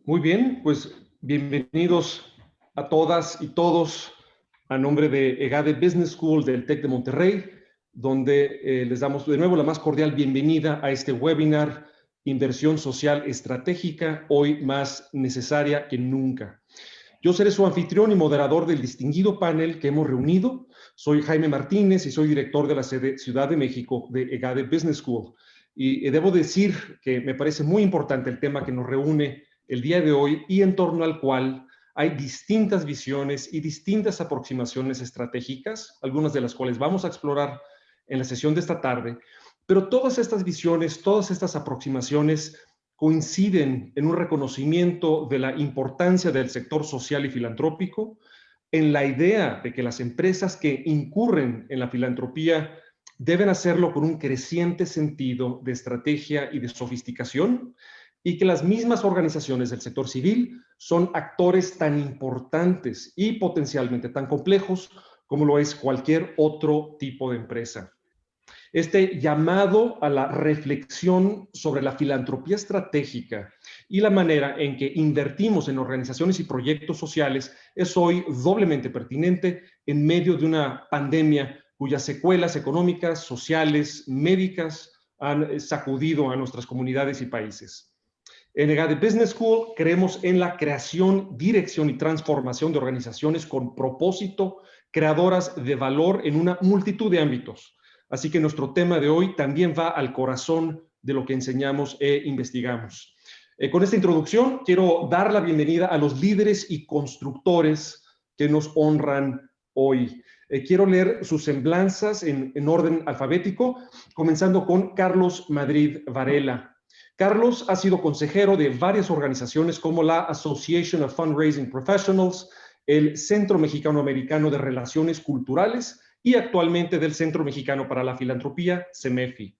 Muy bien, pues bienvenidos a todas y todos a nombre de EGADE Business School del TEC de Monterrey, donde les damos de nuevo la más cordial bienvenida a este webinar Inversión Social Estratégica, hoy más necesaria que nunca. Yo seré su anfitrión y moderador del distinguido panel que hemos reunido. Soy Jaime Martínez y soy director de la sede Ciudad de México de EGADE Business School. Y debo decir que me parece muy importante el tema que nos reúne el día de hoy y en torno al cual hay distintas visiones y distintas aproximaciones estratégicas, algunas de las cuales vamos a explorar en la sesión de esta tarde, pero todas estas visiones, todas estas aproximaciones coinciden en un reconocimiento de la importancia del sector social y filantrópico, en la idea de que las empresas que incurren en la filantropía deben hacerlo con un creciente sentido de estrategia y de sofisticación, y que las mismas organizaciones del sector civil son actores tan importantes y potencialmente tan complejos como lo es cualquier otro tipo de empresa. Este llamado a la reflexión sobre la filantropía estratégica y la manera en que invertimos en organizaciones y proyectos sociales es hoy doblemente pertinente en medio de una pandemia cuyas secuelas económicas, sociales, médicas han sacudido a nuestras comunidades y países. En EGADE Business School creemos en la creación, dirección y transformación de organizaciones con propósito, creadoras de valor en una multitud de ámbitos. Así que nuestro tema de hoy también va al corazón de lo que enseñamos e investigamos. Con esta introducción quiero dar la bienvenida a los líderes y constructores que nos honran hoy. Quiero leer sus semblanzas en orden alfabético, comenzando con Carlos Madrid Varela. Carlos ha sido consejero de varias organizaciones como la Association of Fundraising Professionals, el Centro Mexicano-Americano de Relaciones Culturales y actualmente del Centro Mexicano para la Filantropía, CEMEFI.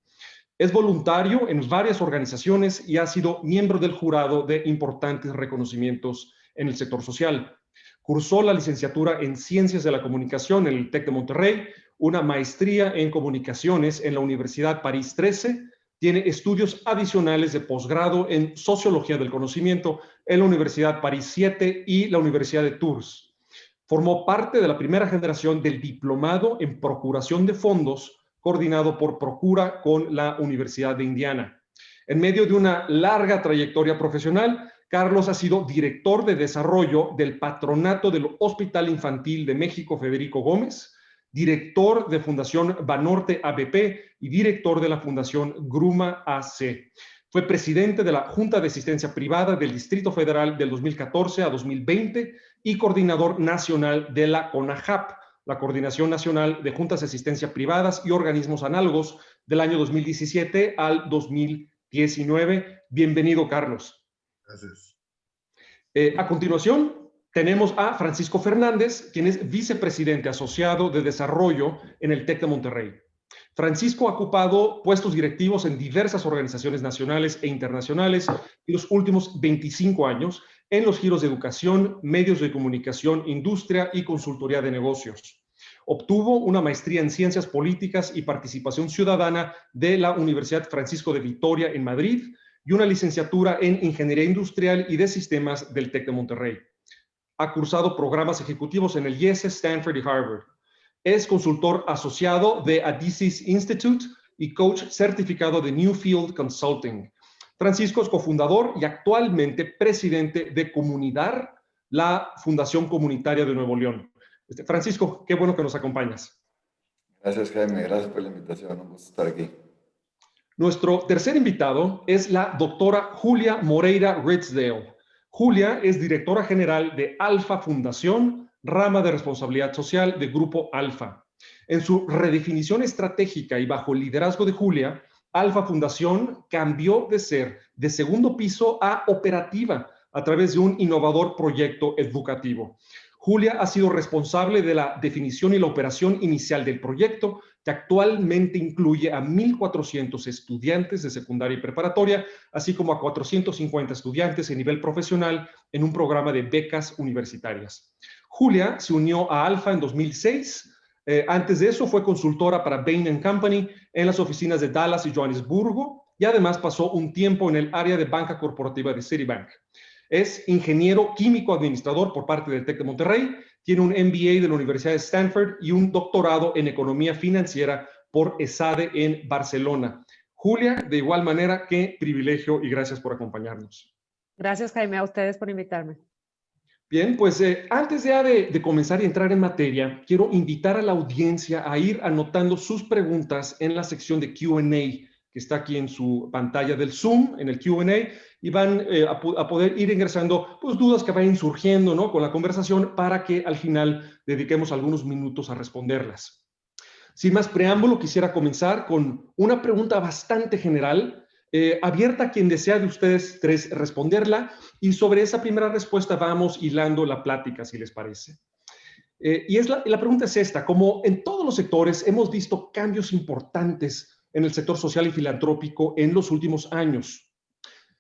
Es voluntario en varias organizaciones y ha sido miembro del jurado de importantes reconocimientos en el sector social. Cursó la licenciatura en Ciencias de la Comunicación en el TEC de Monterrey, una maestría en Comunicaciones en la Universidad París 13, tiene estudios adicionales de posgrado en Sociología del Conocimiento en la Universidad París 7 y la Universidad de Tours. Formó parte de la primera generación del diplomado en Procuración de Fondos, coordinado por Procura con la Universidad de Indiana. En medio de una larga trayectoria profesional, Carlos ha sido director de desarrollo del Patronato del Hospital Infantil de México Federico Gómez, director de Fundación Banorte ABP y director de la Fundación Gruma AC. Fue presidente de la Junta de Asistencia Privada del Distrito Federal del 2014 a 2020 y coordinador nacional de la CONAJAP, la Coordinación Nacional de Juntas de Asistencia Privadas y Organismos Análogos, del año 2017 al 2019. Bienvenido, Carlos. Gracias. A continuación, tenemos a Francisco Fernández, quien es vicepresidente asociado de desarrollo en el TEC de Monterrey. Francisco ha ocupado puestos directivos en diversas organizaciones nacionales e internacionales en los últimos 25 años en los giros de educación, medios de comunicación, industria y consultoría de negocios. Obtuvo una maestría en Ciencias Políticas y Participación Ciudadana de la Universidad Francisco de Vitoria en Madrid y una licenciatura en Ingeniería Industrial y de Sistemas del TEC de Monterrey. Ha cursado programas ejecutivos en el IESE, Stanford y Harvard. Es consultor asociado de Adisis Institute y coach certificado de Newfield Consulting. Francisco es cofundador y actualmente presidente de Comunidar, la Fundación Comunitaria de Nuevo León. Francisco, qué bueno que nos acompañas. Gracias, Jaime. Gracias por la invitación. Un gusto estar aquí. Nuestro tercer invitado es la doctora Julia Moreira Ridsdale. Julia es directora general de Alfa Fundación, rama de responsabilidad social de Grupo Alfa. En su redefinición estratégica y bajo el liderazgo de Julia, Alfa Fundación cambió de ser de segundo piso a operativa a través de un innovador proyecto educativo. Julia ha sido responsable de la definición y la operación inicial del proyecto, que actualmente incluye a 1,400 estudiantes de secundaria y preparatoria, así como a 450 estudiantes en nivel profesional en un programa de becas universitarias. Julia se unió a Alfa en 2006. Antes de eso fue consultora para Bain & Company en las oficinas de Dallas y Johannesburgo, y además pasó un tiempo en el área de banca corporativa de Citibank. Es ingeniero químico administrador por parte del TEC de Monterrey, tiene un MBA de la Universidad de Stanford y un doctorado en economía financiera por ESADE en Barcelona. Julia, de igual manera, qué privilegio y gracias por acompañarnos. Gracias, Jaime, a ustedes por invitarme. Bien, pues antes ya de comenzar y entrar en materia, quiero invitar a la audiencia a ir anotando sus preguntas en la sección de Q&A que está aquí en su pantalla del Zoom, en el Q&A, y van a poder ir ingresando pues, dudas que vayan surgiendo, ¿no?, con la conversación para que al final dediquemos algunos minutos a responderlas. Sin más preámbulo, quisiera comenzar con una pregunta bastante general, abierta a quien desea de ustedes tres responderla, y sobre esa primera respuesta vamos hilando la plática, si les parece. Y la pregunta es esta: como en todos los sectores hemos visto cambios importantes en el sector social y filantrópico en los últimos años,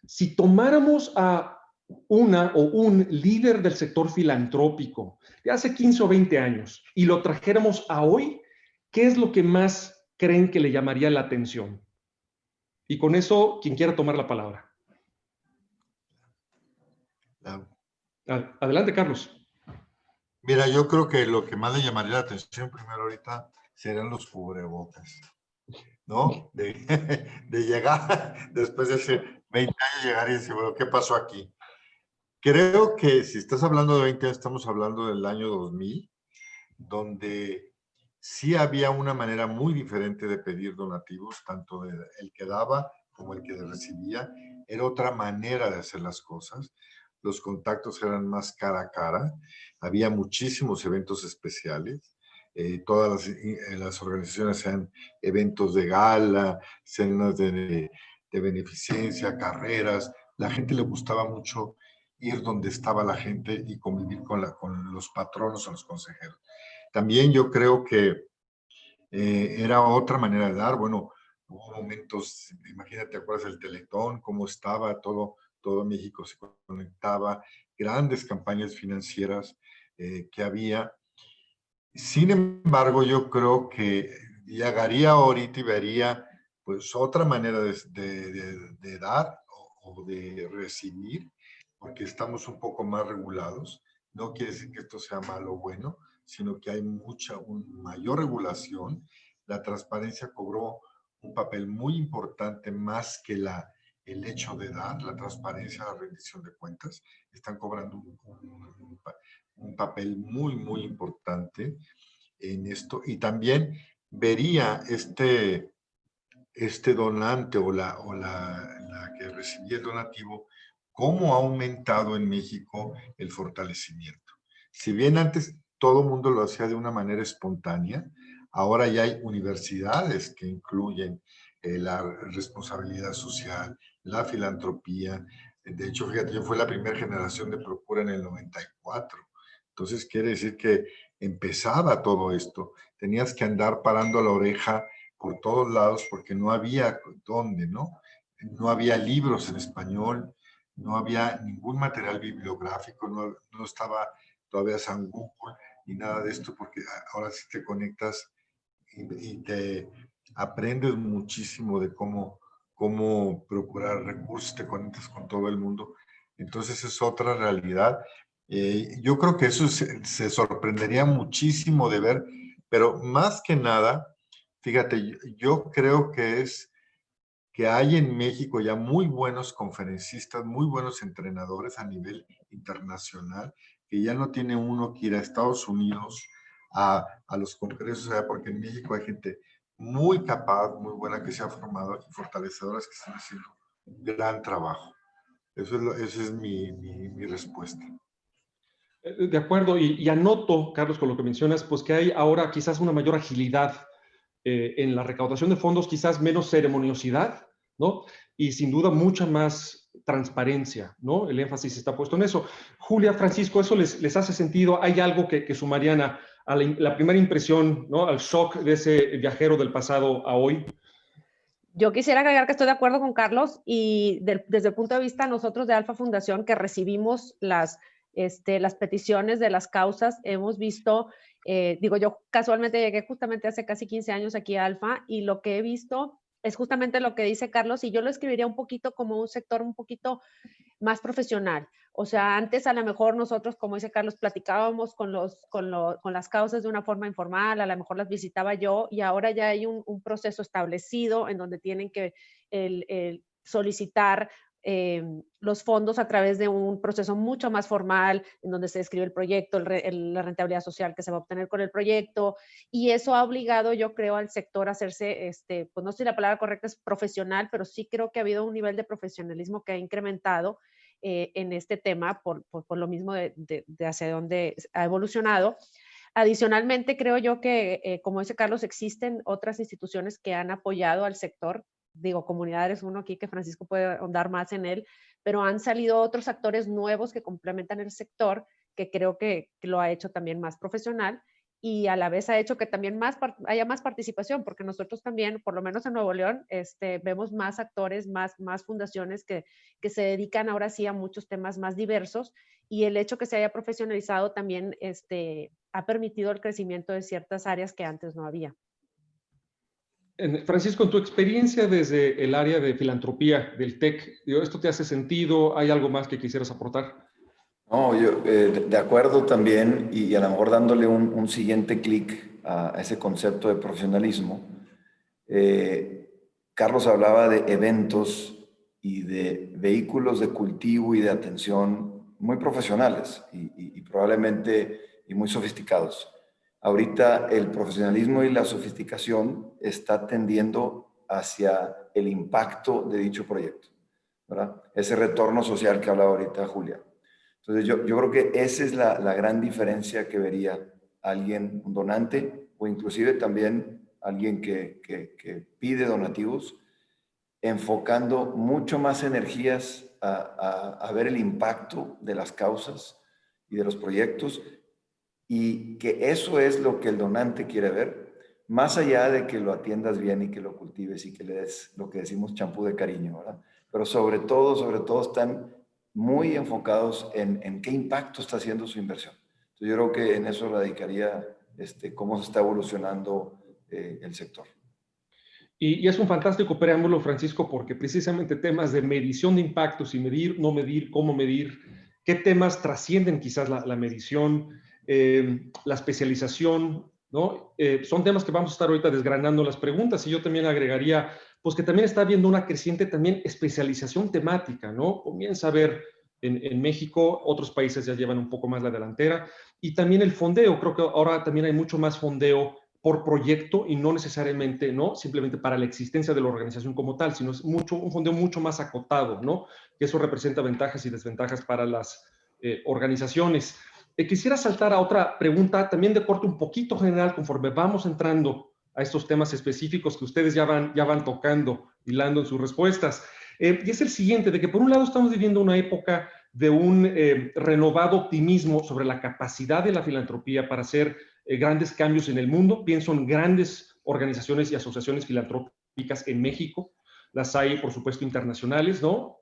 si tomáramos a una o un líder del sector filantrópico de hace 15 o 20 años y lo trajéramos a hoy, ¿qué es lo que más creen que le llamaría la atención? Y con eso, quien quiera tomar la palabra. Adelante, Carlos. Mira, yo creo que lo que más le llamaría la atención primero ahorita serían los cubrebocas, ¿no? De llegar, después de hace 20 años, llegar y decir, bueno, ¿qué pasó aquí? Creo que si estás hablando de 20 años, estamos hablando del año 2000, donde sí había una manera muy diferente de pedir donativos, tanto el que daba como el que recibía. Era otra manera de hacer las cosas. Los contactos eran más cara a cara. Había muchísimos eventos especiales. Todas las organizaciones hacían eventos de gala, cenas de beneficencia, carreras. La gente le gustaba mucho ir donde estaba la gente y convivir con los patronos o los consejeros. También yo creo que era otra manera de dar. Bueno, hubo momentos, imagínate, ¿te acuerdas del Teletón? Cómo estaba todo México se conectaba, grandes campañas financieras que había. Sin embargo, yo creo que llegaría ahorita y vería pues otra manera de dar o de recibir, porque estamos un poco más regulados. No quiere decir que esto sea malo o bueno, sino que hay mayor regulación. La transparencia cobró un papel muy importante más que el hecho de dar. La transparencia, la rendición de cuentas, están cobrando un papel muy, muy importante en esto. Y también vería este donante o la que recibía el donativo, cómo ha aumentado en México el fortalecimiento. Si bien antes todo el mundo lo hacía de una manera espontánea, ahora ya hay universidades que incluyen la responsabilidad social, la filantropía. De hecho, fíjate, yo fui la primera generación de Procura en el 94. Entonces, quiere decir que empezaba todo esto. Tenías que andar parando la oreja por todos lados porque no había dónde, ¿no? No había libros en español, no había ningún material bibliográfico, no estaba todavía San Google ni nada de esto, porque ahora sí te conectas y te aprendes muchísimo de cómo procurar recursos, te conectas con todo el mundo. Entonces es otra realidad. Yo creo que eso se sorprendería muchísimo de ver, pero más que nada, fíjate, yo creo que hay en México ya muy buenos conferencistas, muy buenos entrenadores a nivel internacional, que ya no tiene uno que ir a Estados Unidos a los congresos, porque en México hay gente muy capaz, muy buena que se ha formado y fortalecedoras que están haciendo un gran trabajo. Esa es mi respuesta. De acuerdo, y anoto, Carlos, con lo que mencionas, pues que hay ahora quizás una mayor agilidad en la recaudación de fondos, quizás menos ceremoniosidad, ¿no? Y sin duda mucha más transparencia, ¿no? El énfasis está puesto en eso. Julia, Francisco, ¿eso les hace sentido? ¿Hay algo que sumarían a la primera impresión, ¿no?, al shock de ese viajero del pasado a hoy? Yo quisiera agregar que estoy de acuerdo con Carlos y desde el punto de vista nosotros de Alfa Fundación, que recibimos las peticiones de las causas, hemos visto, yo casualmente llegué justamente hace casi 15 años aquí a Alfa y lo que he visto es justamente lo que dice Carlos, y yo lo escribiría un poquito como un sector un poquito más profesional. O sea, antes a lo mejor nosotros, como dice Carlos, platicábamos con las causas de una forma informal, a lo mejor las visitaba yo, y ahora ya hay un proceso establecido en donde tienen que el solicitar los fondos a través de un proceso mucho más formal, en donde se describe el proyecto, la rentabilidad social que se va a obtener con el proyecto, y eso ha obligado, yo creo, al sector a hacerse, pues no sé si la palabra correcta es profesional, pero sí creo que ha habido un nivel de profesionalismo que ha incrementado en este tema por lo mismo de hacia dónde ha evolucionado. Adicionalmente, creo yo que, como dice Carlos, existen otras instituciones que han apoyado al sector. Digo, Comunidad es uno aquí que Francisco puede ahondar más en él, pero han salido otros actores nuevos que complementan el sector, que creo que lo ha hecho también más profesional y a la vez ha hecho que también haya más participación, porque nosotros también, por lo menos en Nuevo León, vemos más actores, más fundaciones que se dedican ahora sí a muchos temas más diversos, y el hecho que se haya profesionalizado también ha permitido el crecimiento de ciertas áreas que antes no había. Francisco, en tu experiencia desde el área de filantropía del TEC, ¿esto te hace sentido? ¿Hay algo más que quisieras aportar? No, yo de acuerdo también y a lo mejor dándole un siguiente clic a ese concepto de profesionalismo. Carlos hablaba de eventos y de vehículos de cultivo y de atención muy profesionales y probablemente y muy sofisticados. Ahorita el profesionalismo y la sofisticación está tendiendo hacia el impacto de dicho proyecto, ¿verdad? Ese retorno social que hablaba ahorita Julia. Entonces yo creo que esa es la gran diferencia que vería alguien, un donante o inclusive también alguien que pide donativos, enfocando mucho más energías a ver el impacto de las causas y de los proyectos, y que eso es lo que el donante quiere ver, más allá de que lo atiendas bien y que lo cultives y que le des lo que decimos champú de cariño, ¿verdad? Pero sobre todo están muy enfocados en qué impacto está haciendo su inversión. Entonces yo creo que en eso radicaría cómo se está evolucionando el sector. Y es un fantástico preámbulo, Francisco, porque precisamente temas de medición de impactos y medir, no medir, cómo medir, qué temas trascienden quizás la medición, la especialización, ¿no? Son temas que vamos a estar ahorita desgranando las preguntas, y yo también agregaría, pues que también está habiendo una creciente también especialización temática, ¿no? Comienza a ver en México, otros países ya llevan un poco más la delantera, y también el fondeo, creo que ahora también hay mucho más fondeo por proyecto y no necesariamente, ¿no? Simplemente para la existencia de la organización como tal, sino es un fondeo mucho más acotado, ¿no? Que eso representa ventajas y desventajas para las organizaciones. Quisiera saltar a otra pregunta, también de corte un poquito general, conforme vamos entrando a estos temas específicos que ustedes ya van tocando, hilando en sus respuestas. Y es el siguiente, de que por un lado estamos viviendo una época de un renovado optimismo sobre la capacidad de la filantropía para hacer grandes cambios en el mundo. Pienso en grandes organizaciones y asociaciones filantrópicas en México. Las hay, por supuesto, internacionales, ¿no?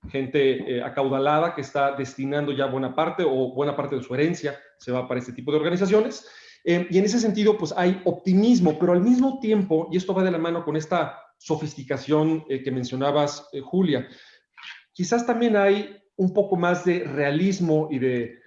Gente acaudalada que está destinando ya buena parte de su herencia se va para este tipo de organizaciones. Y en ese sentido, pues hay optimismo, pero al mismo tiempo, y esto va de la mano con esta sofisticación que mencionabas, Julia, quizás también hay un poco más de realismo y de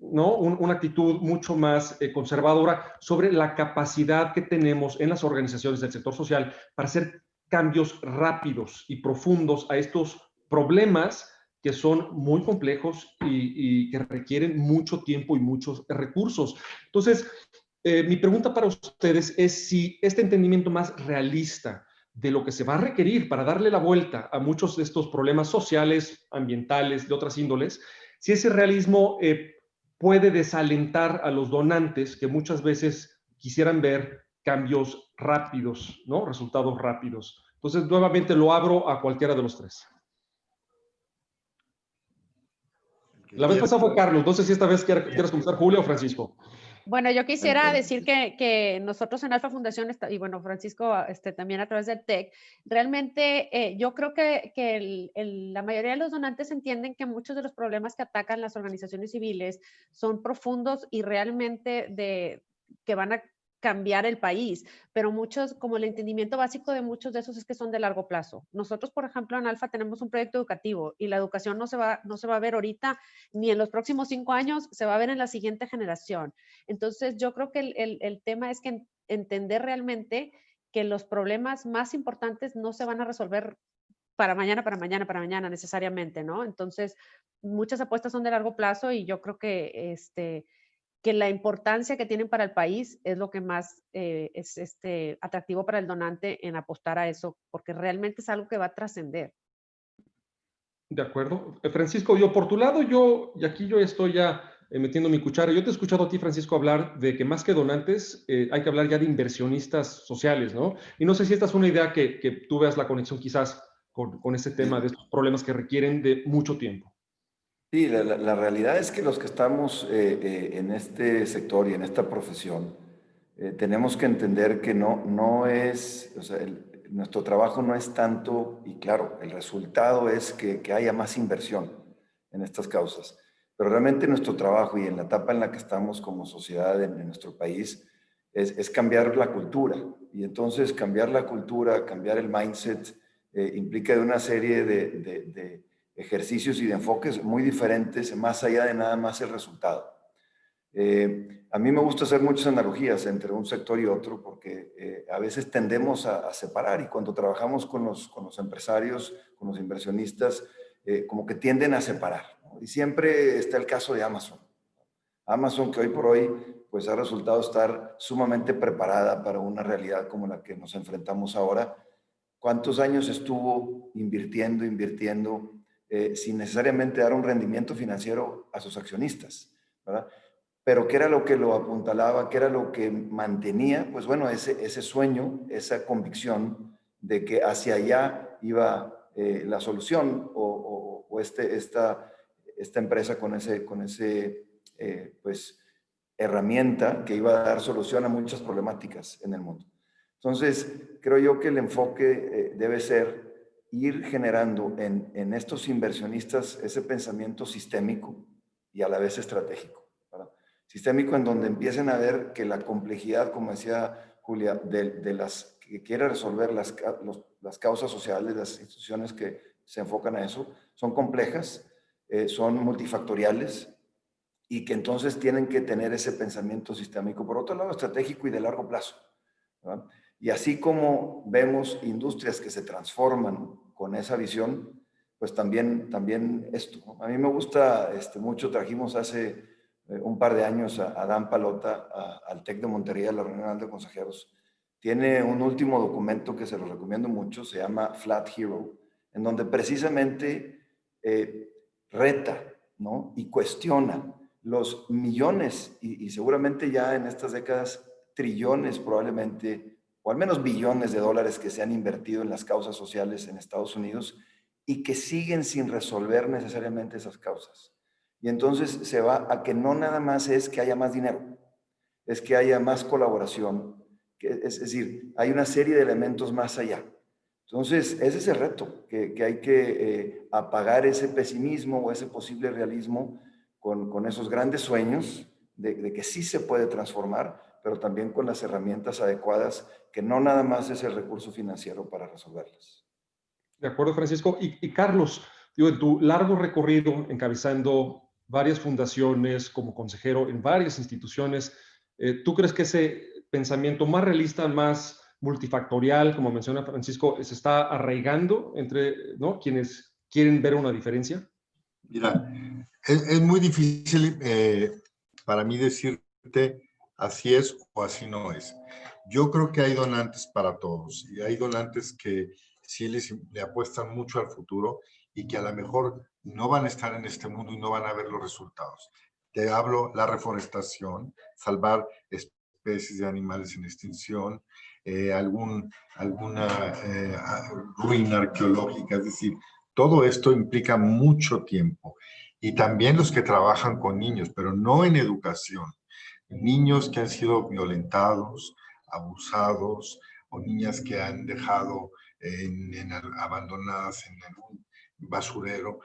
¿no? Una actitud mucho más conservadora sobre la capacidad que tenemos en las organizaciones del sector social para hacer cambios rápidos y profundos a estos problemas que son muy complejos y que requieren mucho tiempo y muchos recursos. Entonces, mi pregunta para ustedes es si este entendimiento más realista de lo que se va a requerir para darle la vuelta a muchos de estos problemas sociales, ambientales, de otras índoles, si ese realismo puede desalentar a los donantes que muchas veces quisieran ver cambios rápidos, ¿no? Resultados rápidos. Entonces, nuevamente lo abro a cualquiera de los tres. La vez pasada fue Carlos. No sé si esta vez quieres comenzar, Julio o Francisco. Bueno, yo quisiera decir que nosotros en Alfa Fundación, y bueno, Francisco también a través del TEC, realmente yo creo que la mayoría de los donantes entienden que muchos de los problemas que atacan las organizaciones civiles son profundos y realmente que van a cambiar el país, pero muchos, como el entendimiento básico de muchos de esos es que son de largo plazo. Nosotros, por ejemplo, en Alfa tenemos un proyecto educativo y la educación no se va a ver ahorita ni en los próximos 5 años, se va a ver en la siguiente generación. Entonces, yo creo que el tema es que entender realmente que los problemas más importantes no se van a resolver para mañana necesariamente, ¿no? Entonces, muchas apuestas son de largo plazo y yo creo que la importancia que tienen para el país es lo que más es atractivo para el donante en apostar a eso, porque realmente es algo que va a trascender. De acuerdo. Francisco, yo por tu lado, y aquí yo estoy ya metiendo mi cuchara. Yo te he escuchado a ti, Francisco, hablar de que más que donantes, hay que hablar ya de inversionistas sociales, ¿no? Y no sé si esta es una idea que tú veas la conexión quizás con este tema de estos problemas que requieren de mucho tiempo. Sí, la realidad es que los que estamos en este sector y en esta profesión, tenemos que entender que no es, o sea, nuestro trabajo no es tanto, y claro, el resultado es que haya más inversión en estas causas, pero realmente nuestro trabajo y en la etapa en la que estamos como sociedad en nuestro país es cambiar la cultura. Y entonces cambiar la cultura, cambiar el mindset, implica de una serie de ejercicios y de enfoques muy diferentes, más allá de nada más el resultado. A mí me gusta hacer muchas analogías entre un sector y otro porque a veces tendemos a separar y cuando trabajamos con los empresarios, con los inversionistas, como que tienden a separar, ¿no? Y siempre está el caso de Amazon. Amazon, que hoy por hoy pues ha resultado estar sumamente preparada para una realidad como la que nos enfrentamos ahora. ¿Cuántos años estuvo invirtiendo, sin necesariamente dar un rendimiento financiero a sus accionistas, ¿verdad? Pero ¿qué era lo que lo apuntalaba? ¿Qué era lo que mantenía? Pues bueno, ese sueño, esa convicción de que hacia allá iba la solución o esta empresa con ese pues, herramienta que iba a dar solución a muchas problemáticas en el mundo. Entonces, creo yo que el enfoque debe ser ir generando en estos inversionistas ese pensamiento sistémico y a la vez estratégico, ¿verdad? Sistémico en donde empiecen a ver que la complejidad, como decía Julia, de las que quiere resolver las causas sociales, las instituciones que se enfocan a eso, son complejas, son multifactoriales y que entonces tienen que tener ese pensamiento sistémico. Por otro lado, estratégico y de largo plazo, ¿verdad? Y así como vemos industrias que se transforman con esa visión, pues también esto. A mí me gusta mucho, trajimos hace un par de años a Dan Palota al TEC de Monterrey, a la reunión de consejeros. Tiene un último documento que se lo recomiendo mucho, se llama Flat Hero, en donde precisamente reta, ¿no? Y cuestiona los millones y seguramente ya en estas décadas trillones probablemente o al menos billones de dólares que se han invertido en las causas sociales en Estados Unidos y que siguen sin resolver necesariamente esas causas. Y entonces se va a que no nada más es que haya más dinero, es que haya más colaboración, es decir, hay una serie de elementos más allá. Entonces, ese es el reto, que hay que apagar ese pesimismo o ese posible realismo con esos grandes sueños de que sí se puede transformar, pero también con las herramientas adecuadas, que no nada más es el recurso financiero para resolverlas. De acuerdo, Francisco. Y Carlos, digo, en tu largo recorrido encabezando varias fundaciones, como consejero en varias instituciones, ¿tú crees que ese pensamiento más realista, más multifactorial, como menciona Francisco, se está arraigando entre, ¿no?, quienes quieren ver una diferencia? Mira, es muy difícil para mí decirte así es o así no es. Yo creo que hay donantes para todos y hay donantes que sí le apuestan mucho al futuro y que a lo mejor no van a estar en este mundo y no van a ver los resultados. Te hablo la reforestación, salvar especies de animales en extinción, alguna ruina arqueológica, es decir, todo esto implica mucho tiempo. Y también los que trabajan con niños, pero no en educación. Niños que han sido violentados, abusados, o niñas que han dejado abandonadas en algún basurero.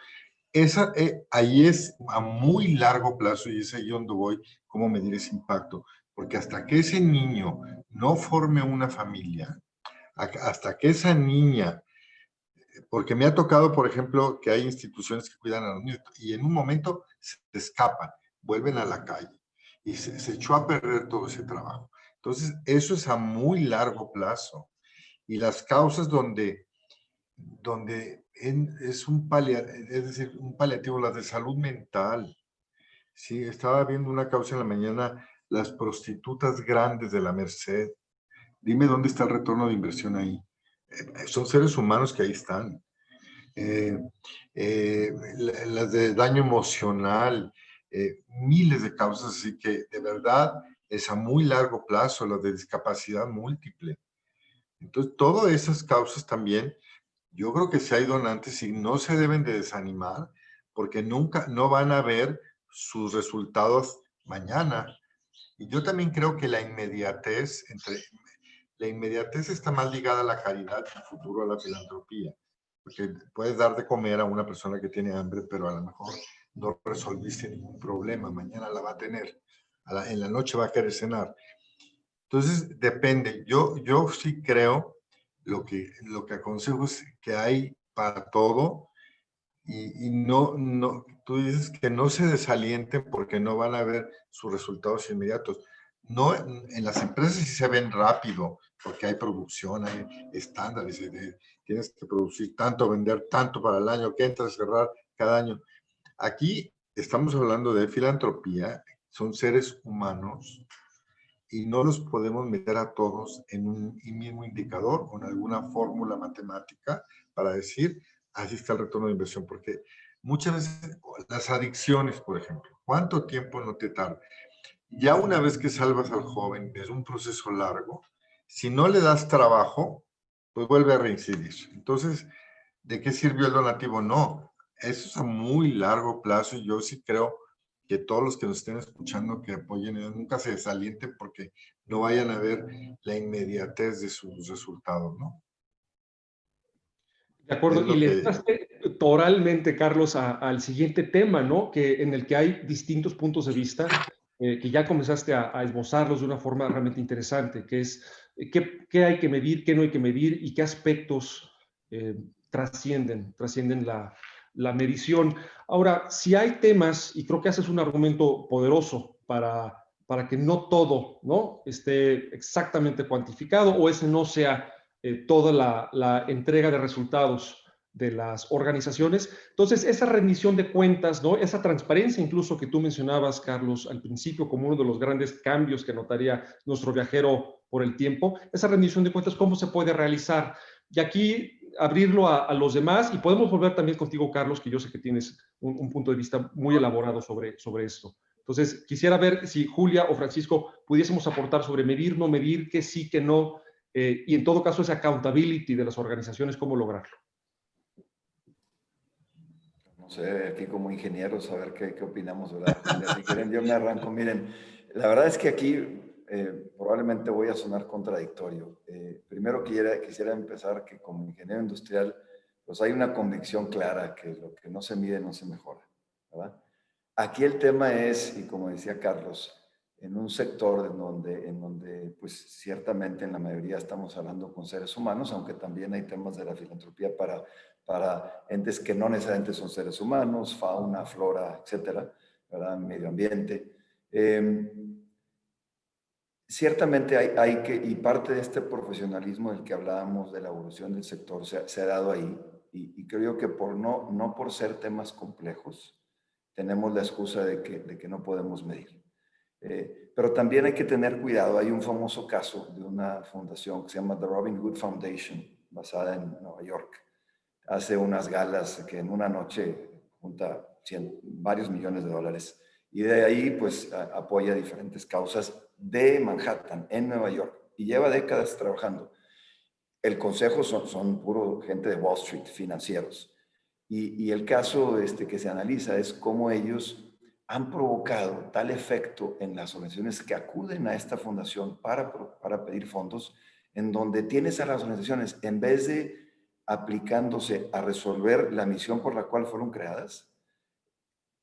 Ahí es a muy largo plazo y es ahí donde voy, cómo medir ese impacto. porque hasta que ese niño no forme una familia, hasta que esa niña, porque me ha tocado, por ejemplo, que hay instituciones que cuidan a los niños y en un momento se escapan, vuelven a la calle y se echó a perder todo ese trabajo. Entonces, eso es a muy largo plazo. Y las causas donde es un es decir, un paliativo, las de salud mental. Sí, estaba viendo una causa en la mañana, las prostitutas grandes de la Merced. Dime dónde está el retorno de inversión ahí. Son seres humanos que ahí están. Eh, las de daño emocional, miles de causas, así que de verdad es a muy largo plazo, las de discapacidad múltiple. Entonces, todas esas causas también, yo creo que si hay donantes y no se deben de desanimar, porque nunca, no van a ver sus resultados mañana. Y yo también creo que la inmediatez está más ligada a la caridad que al futuro a la filantropía. Porque puedes dar de comer a una persona que tiene hambre, pero a lo mejor no resolviste ningún problema. Mañana la va a tener. En la noche va a querer cenar. Entonces, depende. Yo sí creo, lo que aconsejo es que hay para todo y no, tú dices que no se desalienten porque no van a ver sus resultados inmediatos. No, en las empresas sí se ven rápido porque hay producción, hay estándares, tienes que producir tanto, vender tanto para el año que entra a cerrar cada año. Aquí estamos hablando de filantropía, son seres humanos y no los podemos meter a todos en un mismo indicador o en alguna fórmula matemática para decir, así está el retorno de inversión, porque muchas veces las adicciones, por ejemplo, ¿cuánto tiempo no te tarda? Ya una vez que salvas al joven, es un proceso largo, si no le das trabajo, pues vuelve a reincidir. Entonces, ¿de qué sirvió el donativo? No, eso es a muy largo plazo y yo sí creo que todos los que nos estén escuchando que apoyen, nunca se desalienten porque no vayan a ver la inmediatez de sus resultados, ¿no? De Es acuerdo, y lo le que... entraste toralmente, Carlos, al siguiente tema, ¿no? En el que hay distintos puntos de vista, que ya comenzaste a esbozarlos de una forma realmente interesante, que es qué hay que medir, qué no hay que medir y qué aspectos trascienden la medición. Ahora, si hay temas, y creo que haces un argumento poderoso para que no todo, ¿no?, esté exactamente cuantificado o ese no sea toda la entrega de resultados de las organizaciones. Entonces, esa rendición de cuentas, ¿no?, esa transparencia incluso que tú mencionabas, Carlos, al principio como uno de los grandes cambios que notaría nuestro viajero por el tiempo, esa rendición de cuentas, ¿cómo se puede realizar? Y aquí abrirlo a los demás y podemos volver también contigo, Carlos, que yo sé que tienes un punto de vista muy elaborado sobre esto. Entonces, quisiera ver si Julia o Francisco pudiésemos aportar sobre medir, no medir, qué sí, qué no, y en todo caso esa accountability de las organizaciones, ¿cómo lograrlo? No sé, aquí como ingeniero, saber qué opinamos, ¿verdad, Julia? Si quieren, yo me arranco. Miren, la verdad es que aquí probablemente voy a sonar contradictorio. Primero quisiera empezar que como ingeniero industrial, pues hay una convicción clara que lo que no se mide no se mejora, ¿verdad? Aquí el tema es, y como decía Carlos, en un sector en donde pues ciertamente en la mayoría estamos hablando con seres humanos, aunque también hay temas de la filantropía para entes que no necesariamente son seres humanos, fauna, flora, etcétera, ¿verdad? Medio ambiente. Ciertamente hay que, y parte de este profesionalismo del que hablábamos, de la evolución del sector, se ha dado ahí, y creo que no por ser temas complejos, tenemos la excusa de que no podemos medir. Pero también hay que tener cuidado. Hay un famoso caso de una fundación que se llama The Robin Hood Foundation, basada en Nueva York. Hace unas galas que en una noche junta varios millones de dólares. Y de ahí, pues, apoya diferentes causas de Manhattan, en Nueva York. Y lleva décadas trabajando. El consejo son puro gente de Wall Street, financieros. Y el caso que se analiza es cómo ellos han provocado tal efecto en las organizaciones que acuden a esta fundación para pedir fondos, en donde tienes a las organizaciones, en vez de aplicándose a resolver la misión por la cual fueron creadas,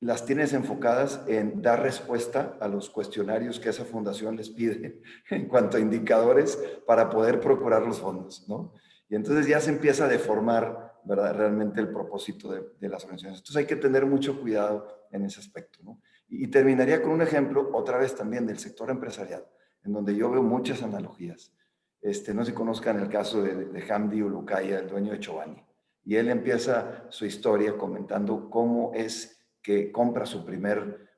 las tienes enfocadas en dar respuesta a los cuestionarios que esa fundación les pide en cuanto a indicadores para poder procurar los fondos, ¿no? Y entonces ya se empieza a deformar, ¿verdad?, realmente el propósito de las organizaciones. Entonces hay que tener mucho cuidado en ese aspecto, ¿no? Y terminaría con un ejemplo, otra vez también del sector empresarial, en donde yo veo muchas analogías. No sé si conozcan el caso de Hamdi Ulukaya, el dueño de Chobani. Y él empieza su historia comentando cómo es que compra su primer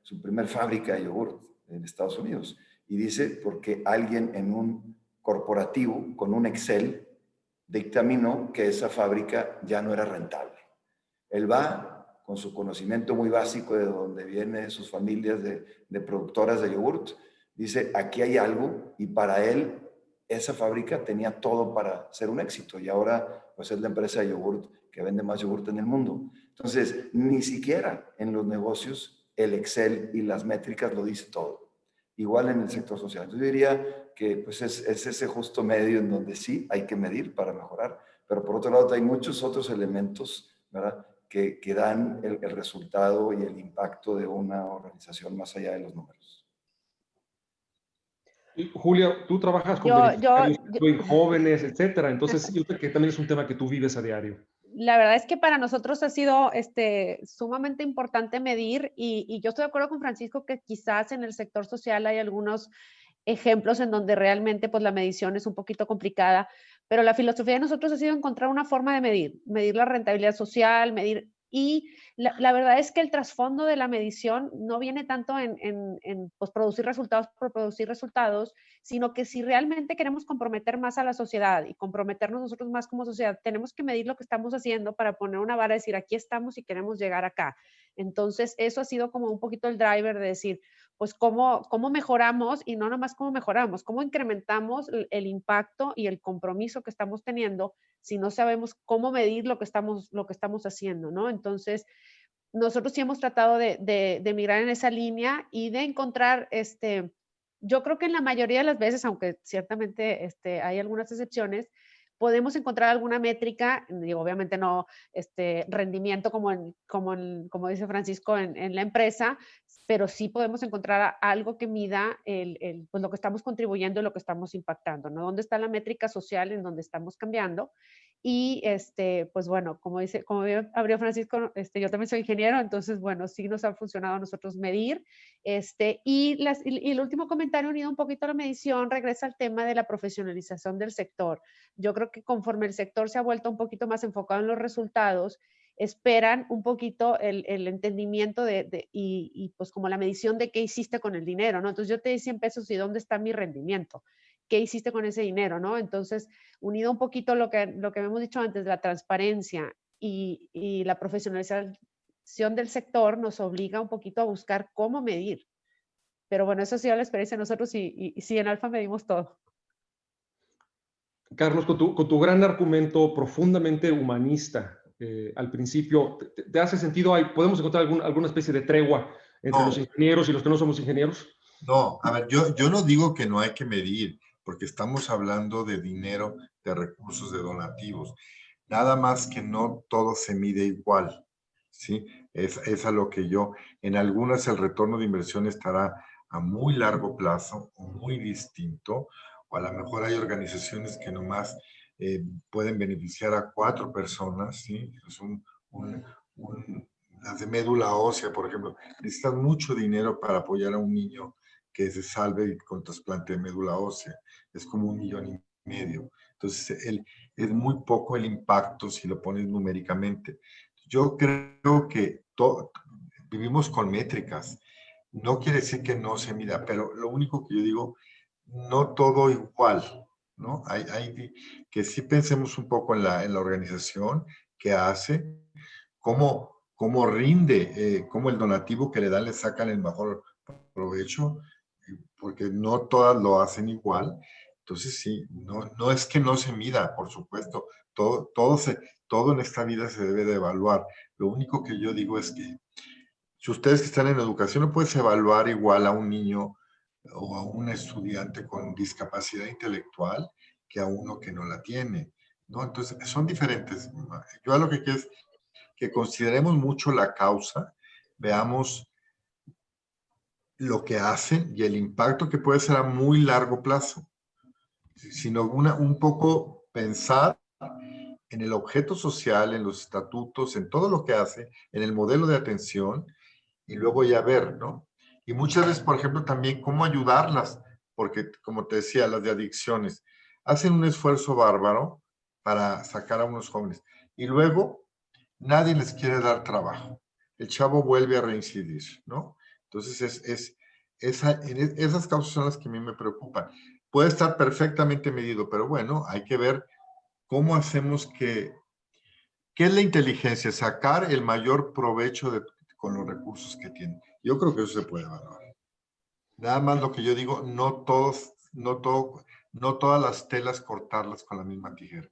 fábrica de yogurt en Estados Unidos. Y dice, porque alguien en un corporativo con un Excel dictaminó que esa fábrica ya no era rentable. Él va con su conocimiento muy básico de donde vienen sus familias de productoras de yogurt, dice, aquí hay algo, y para él esa fábrica tenía todo para ser un éxito, y ahora pues es la empresa de yogurt que vende más yogurt en el mundo. Entonces, ni siquiera en los negocios el Excel y las métricas lo dice todo. Igual en el sector social. Yo diría que pues es ese justo medio en donde sí hay que medir para mejorar, pero por otro lado hay muchos otros elementos, ¿verdad?, que dan el resultado y el impacto de una organización más allá de los números. Y, Julia, tú trabajas con beneficiarios en jóvenes, etcétera. Entonces, yo creo que también es un tema que tú vives a diario. La verdad es que para nosotros ha sido sumamente importante medir y yo estoy de acuerdo con Francisco que quizás en el sector social hay algunos ejemplos en donde realmente pues la medición es un poquito complicada, pero la filosofía de nosotros ha sido encontrar una forma de medir la rentabilidad social, medir, y la verdad es que el trasfondo de la medición no viene tanto en pues, producir resultados por producir resultados, sino que si realmente queremos comprometer más a la sociedad y comprometernos nosotros más como sociedad, tenemos que medir lo que estamos haciendo para poner una vara y decir, aquí estamos y queremos llegar acá. Entonces, eso ha sido como un poquito el driver de decir, pues cómo mejoramos y no nomás cómo mejoramos, cómo incrementamos el impacto y el compromiso que estamos teniendo si no sabemos cómo medir lo que estamos haciendo, ¿no? Entonces, nosotros sí hemos tratado de migrar en esa línea y de encontrar, yo creo que en la mayoría de las veces, aunque ciertamente hay algunas excepciones, podemos encontrar alguna métrica, digo, obviamente no rendimiento como dice Francisco en la empresa, pero sí podemos encontrar algo que mida pues lo que estamos contribuyendo y lo que estamos impactando, ¿no? ¿Dónde está la métrica social en donde estamos cambiando? Y pues bueno, como abrió Francisco, yo también soy ingeniero, entonces bueno, sí nos ha funcionado a nosotros medir. Y el último comentario unido un poquito a la medición regresa al tema de la profesionalización del sector. Yo creo que conforme el sector se ha vuelto un poquito más enfocado en los resultados, esperan un poquito el entendimiento y pues como la medición de qué hiciste con el dinero, ¿no? Entonces yo te di 100 pesos y ¿dónde está mi rendimiento? ¿Qué hiciste con ese dinero, no? Entonces, unido un poquito lo que hemos dicho antes, la transparencia y la profesionalización del sector nos obliga un poquito a buscar cómo medir. Pero bueno, eso ha sido la experiencia de nosotros y sí, en Alfa medimos todo. Carlos, con tu gran argumento profundamente humanista, al principio, ¿te hace sentido? ¿Podemos encontrar alguna especie de tregua entre los ingenieros y los que no somos ingenieros? No, a ver, yo no digo que no hay que medir, porque estamos hablando de dinero, de recursos, de donativos. Nada más que no todo se mide igual, ¿sí? Es a lo que en algunas el retorno de inversión estará a muy largo plazo o muy distinto, o a lo mejor hay organizaciones que nomás pueden beneficiar a 4 personas, ¿sí? Es las de médula ósea, por ejemplo, necesitan mucho dinero para apoyar a un niño que se salve con trasplante de médula ósea. Es como 1,5 millones. Entonces, es muy poco el impacto si lo pones numéricamente. Yo creo que vivimos con métricas. No quiere decir que no se mida, pero lo único que yo digo, no todo igual, ¿no? Hay que sí pensemos un poco en la organización que hace, cómo rinde, cómo el donativo que le dan le sacan el mejor provecho, porque no todas lo hacen igual. Entonces, sí, no es que no se mida, por supuesto, todo en esta vida se debe de evaluar. Lo único que yo digo es que si ustedes que están en educación no puedes evaluar igual a un niño o a un estudiante con discapacidad intelectual que a uno que no la tiene, ¿no? Entonces, son diferentes. Yo a lo que quiero es que consideremos mucho la causa, veamos lo que hacen y el impacto que puede ser a muy largo plazo, sino un poco pensar en el objeto social, en los estatutos, en todo lo que hace, en el modelo de atención, y luego ya ver, ¿no? Y muchas veces, por ejemplo, también cómo ayudarlas, porque como te decía, las de adicciones, hacen un esfuerzo bárbaro para sacar a unos jóvenes, y luego nadie les quiere dar trabajo. El chavo vuelve a reincidir, ¿no? Entonces, esas causas son las que a mí me preocupan. Puede estar perfectamente medido, pero bueno, hay que ver cómo hacemos ¿qué es la inteligencia? Sacar el mayor provecho con los recursos que tiene. Yo creo que eso se puede evaluar. Nada más lo que yo digo, no todas las telas cortarlas con la misma tijera.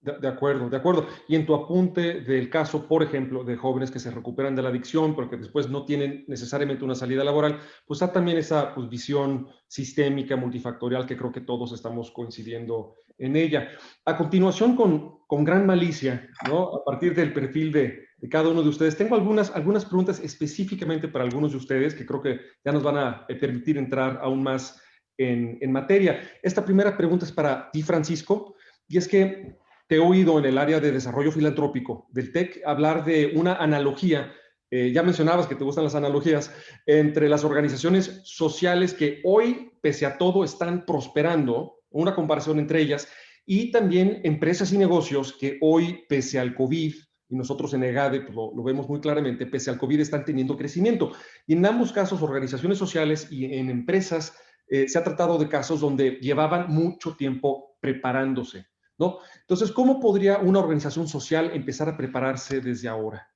De acuerdo, de acuerdo. Y en tu apunte del caso, por ejemplo, de jóvenes que se recuperan de la adicción, pero que después no tienen necesariamente una salida laboral, pues hay también esa pues, visión sistémica, multifactorial, que creo que todos estamos coincidiendo en ella. A continuación, con gran malicia, ¿no? A partir del perfil de cada uno de ustedes, tengo algunas preguntas específicamente para algunos de ustedes que creo que ya nos van a permitir entrar aún más en materia. Esta primera pregunta es para ti, Francisco, y es que te he oído en el área de desarrollo filantrópico del TEC hablar de una analogía, ya mencionabas que te gustan las analogías, entre las organizaciones sociales que hoy, pese a todo, están prosperando, una comparación entre ellas, y también empresas y negocios que hoy, pese al COVID, y nosotros en EGADE pues lo vemos muy claramente, pese al COVID están teniendo crecimiento. Y en ambos casos, organizaciones sociales y en empresas, se ha tratado de casos donde llevaban mucho tiempo preparándose, ¿no? Entonces, ¿cómo podría una organización social empezar a prepararse desde ahora?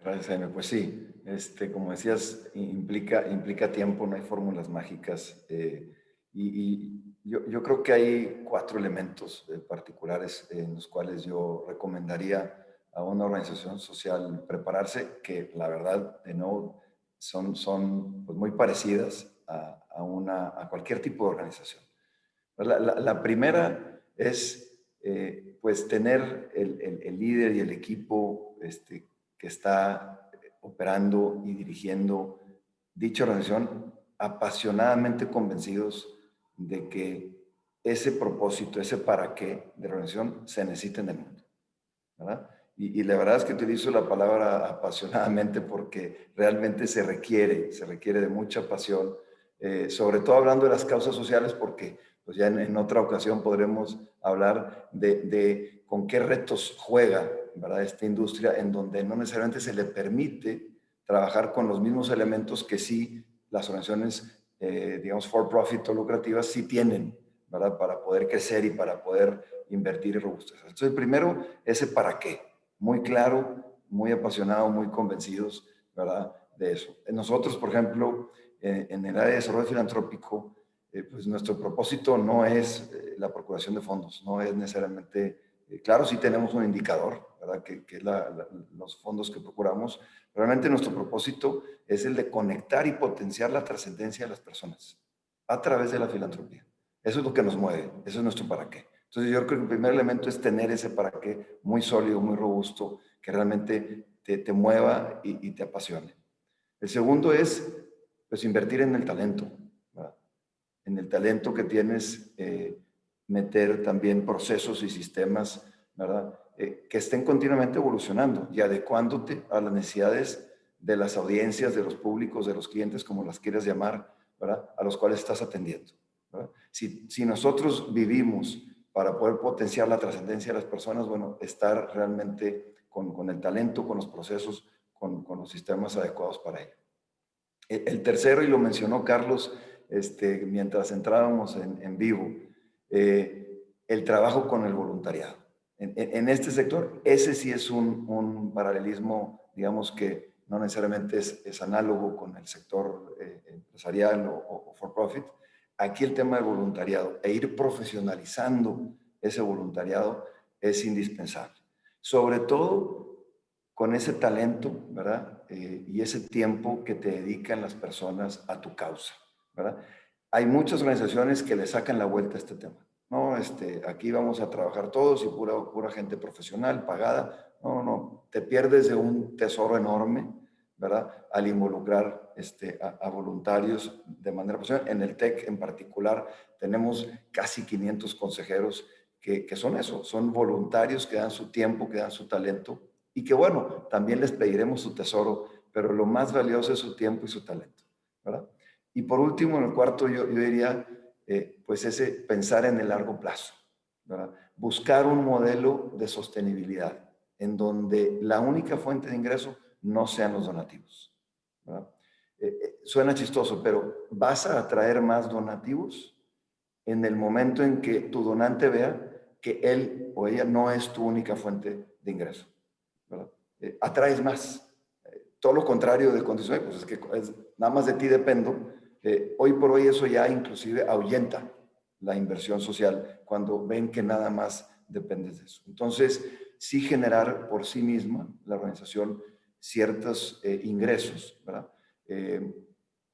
Gracias, Jaime. Pues sí, como decías, implica tiempo, no hay fórmulas mágicas. Yo creo que hay 4 elementos particulares en los cuales yo recomendaría a una organización social prepararse, que la verdad, de nuevo, son pues, muy parecidas a cualquier tipo de organización. La primera es pues tener el líder y el equipo que está operando y dirigiendo dicha organización apasionadamente convencidos de que ese propósito, ese para qué de la organización se necesita en el mundo, ¿verdad? Y la verdad es que utilizo la palabra apasionadamente porque realmente se requiere de mucha pasión, sobre todo hablando de las causas sociales, porque pues ya en otra ocasión podremos hablar de con qué retos juega, ¿verdad?, esta industria, en donde no necesariamente se le permite trabajar con los mismos elementos que sí las organizaciones, digamos, for profit o lucrativas sí tienen, ¿verdad?, para poder crecer y para poder invertir y robustecer. Entonces, primero, ese para qué. Muy claro, muy apasionado, muy convencidos, ¿verdad?, de eso. Nosotros, por ejemplo, en el área de desarrollo filantrópico, pues nuestro propósito no es la procuración de fondos, no es necesariamente, claro, sí tenemos un indicador, ¿verdad?, que es los fondos que procuramos. Realmente nuestro propósito es el de conectar y potenciar la trascendencia de las personas a través de la filantropía. Eso es lo que nos mueve, eso es nuestro para qué. Entonces yo creo que el primer elemento es tener ese para qué muy sólido, muy robusto, que realmente te mueva y te apasione. El segundo es, pues, invertir en el talento, ¿verdad?, en el talento que tienes, meter también procesos y sistemas, ¿verdad?, que estén continuamente evolucionando y adecuándote a las necesidades de las audiencias, de los públicos, de los clientes, como las quieras llamar, ¿verdad?, a los cuales estás atendiendo, ¿verdad? Si nosotros vivimos para poder potenciar la trascendencia de las personas, bueno, estar realmente con el talento, con los procesos, con los sistemas adecuados para ello. El tercero, y lo mencionó Carlos mientras entrábamos en vivo, el trabajo con el voluntariado. En este sector, ese sí es un paralelismo, digamos, que no necesariamente es análogo con el sector empresarial o for profit. Aquí el tema del voluntariado e ir profesionalizando ese voluntariado es indispensable. Sobre todo con ese talento, ¿verdad? Y ese tiempo que te dedican las personas a tu causa, ¿verdad? Hay muchas organizaciones que le sacan la vuelta a este tema. No, aquí vamos a trabajar todos y pura gente profesional, pagada. No, no, te pierdes de un tesoro enorme, ¿verdad? Al involucrar a voluntarios de manera profesional. En el TEC en particular tenemos casi 500 consejeros que son eso, son voluntarios que dan su tiempo, que dan su talento y que bueno, también les pediremos su tesoro, pero lo más valioso es su tiempo y su talento, ¿verdad? Y por último, en el cuarto, yo diría, pues ese pensar en el largo plazo, ¿verdad? Buscar un modelo de sostenibilidad en donde la única fuente de ingreso no sean los donativos, ¿verdad? Suena chistoso, pero vas a atraer más donativos en el momento en que tu donante vea que él o ella no es tu única fuente de ingreso, ¿verdad? Atraes más. Todo lo contrario de condiciones, pues es que nada más de ti dependo. Hoy por hoy eso ya inclusive ahuyenta la inversión social cuando ven que nada más dependes de eso. Entonces, sí generar por sí misma la organización ciertos ingresos, ¿verdad?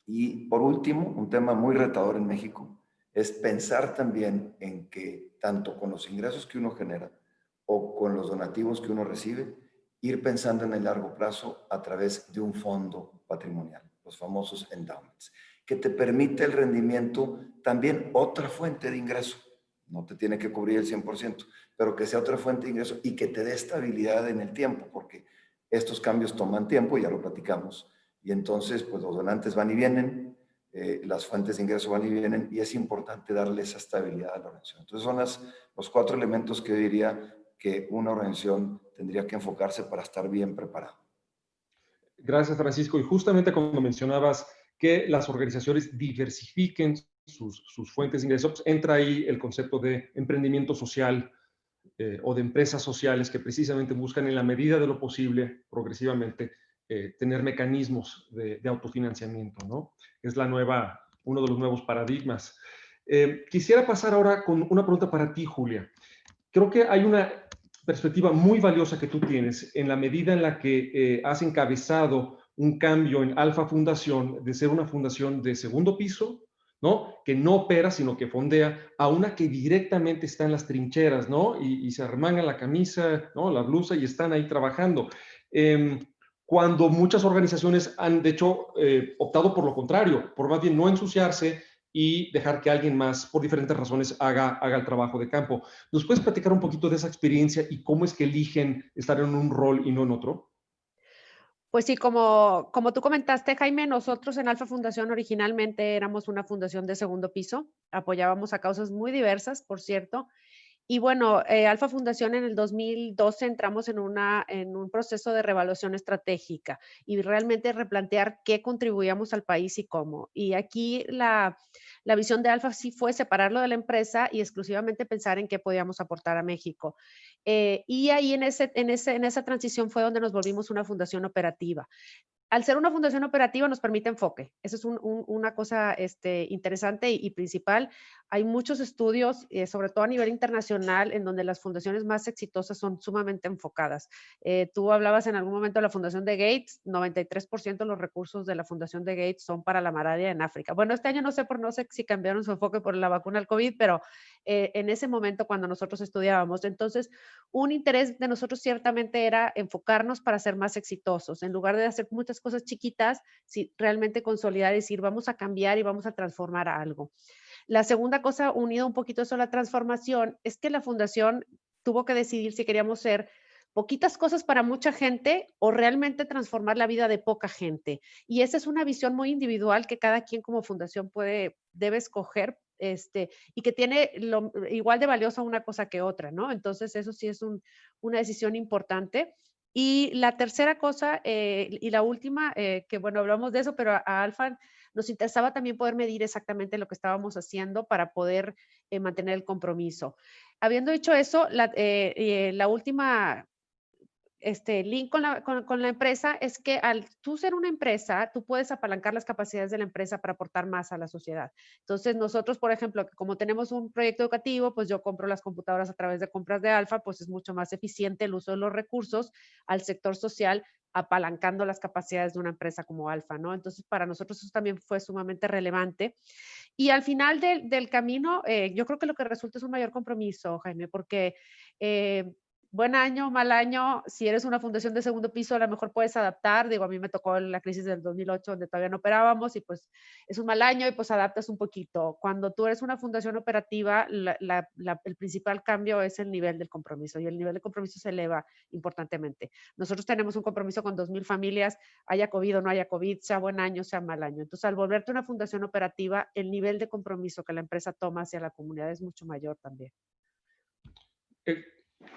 Y por último, un tema muy retador en México es pensar también en que tanto con los ingresos que uno genera o con los donativos que uno recibe, ir pensando en el largo plazo a través de un fondo patrimonial, los famosos endowments, que te permite el rendimiento, también otra fuente de ingreso. No te tiene que cubrir el 100%, pero que sea otra fuente de ingreso y que te dé estabilidad en el tiempo, porque estos cambios toman tiempo, ya lo platicamos, y entonces pues los donantes van y vienen, las fuentes de ingreso van y vienen, y es importante darle esa estabilidad a la organización. Entonces son los 4 elementos que yo diría que una organización tendría que enfocarse para estar bien preparado. Gracias, Francisco. Y justamente cuando mencionabas que las organizaciones diversifiquen sus fuentes de ingresos, entra ahí el concepto de emprendimiento social o de empresas sociales que precisamente buscan en la medida de lo posible, progresivamente, tener mecanismos de autofinanciamiento, ¿no? Es uno de los nuevos paradigmas. Quisiera pasar ahora con una pregunta para ti, Julia. Creo que hay una perspectiva muy valiosa que tú tienes en la medida en la que has encabezado un cambio en Alfa Fundación de ser una fundación de segundo piso, ¿no? Que no opera, sino que fondea, a una que directamente está en las trincheras, ¿no? Y se arremangan la camisa, ¿no? La blusa y están ahí trabajando. Cuando muchas organizaciones han, de hecho, optado por lo contrario, por más bien no ensuciarse y dejar que alguien más, por diferentes razones, haga el trabajo de campo. ¿Nos puedes platicar un poquito de esa experiencia y cómo es que eligen estar en un rol y no en otro? Pues sí, como tú comentaste, Jaime, nosotros en Alfa Fundación originalmente éramos una fundación de segundo piso, apoyábamos a causas muy diversas, por cierto, y bueno, Alfa Fundación en el 2012 entramos en un proceso de reevaluación estratégica y realmente replantear qué contribuíamos al país y cómo. Y aquí la visión de Alfa sí fue separarlo de la empresa y exclusivamente pensar en qué podíamos aportar a México. Y ahí en esa transición fue donde nos volvimos una fundación operativa. Al ser una fundación operativa nos permite enfoque. Eso es una cosa interesante y principal. Hay muchos estudios, sobre todo a nivel internacional, en donde las fundaciones más exitosas son sumamente enfocadas. Tú hablabas en algún momento de la fundación de Gates, 93% de los recursos de la fundación de Gates son para la malaria en África. Bueno, este año no sé si cambiaron su enfoque por la vacuna al COVID, pero en ese momento cuando nosotros estudiábamos, entonces un interés de nosotros ciertamente era enfocarnos para ser más exitosos. En lugar de hacer muchas cosas chiquitas, sí, realmente consolidar y decir, vamos a cambiar y vamos a transformar a algo. La segunda cosa, unida un poquito a eso a la transformación, es que la fundación tuvo que decidir si queríamos ser poquitas cosas para mucha gente o realmente transformar la vida de poca gente. Y esa es una visión muy individual que cada quien como fundación debe escoger, y que tiene igual de valiosa una cosa que otra, ¿no? Entonces, eso sí es una decisión importante. Y la tercera cosa, y la última, que bueno, hablamos de eso, pero a Alfa nos interesaba también poder medir exactamente lo que estábamos haciendo para poder mantener el compromiso. Habiendo dicho eso, la última link con la empresa es que al tú ser una empresa, tú puedes apalancar las capacidades de la empresa para aportar más a la sociedad. Entonces, nosotros, por ejemplo, como tenemos un proyecto educativo, pues yo compro las computadoras a través de compras de Alfa, pues es mucho más eficiente el uso de los recursos al sector social, apalancando las capacidades de una empresa como Alfa, ¿no? Entonces, para nosotros eso también fue sumamente relevante. Y al final del camino, yo creo que lo que resulta es un mayor compromiso, Jaime, porque buen año, mal año, si eres una fundación de segundo piso, a lo mejor puedes adaptar. Digo, a mí me tocó la crisis del 2008, donde todavía no operábamos, y pues es un mal año y pues adaptas un poquito. Cuando tú eres una fundación operativa, el principal cambio es el nivel del compromiso, y el nivel de compromiso se eleva importantemente. Nosotros tenemos un compromiso con 2,000 familias, haya COVID o no haya COVID, sea buen año, sea mal año. Entonces, al volverte una fundación operativa, el nivel de compromiso que la empresa toma hacia la comunidad es mucho mayor también.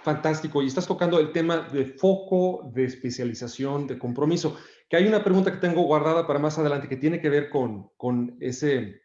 Fantástico. Y estás tocando el tema de foco, de especialización, de compromiso. Que hay una pregunta que tengo guardada para más adelante que tiene que ver con ese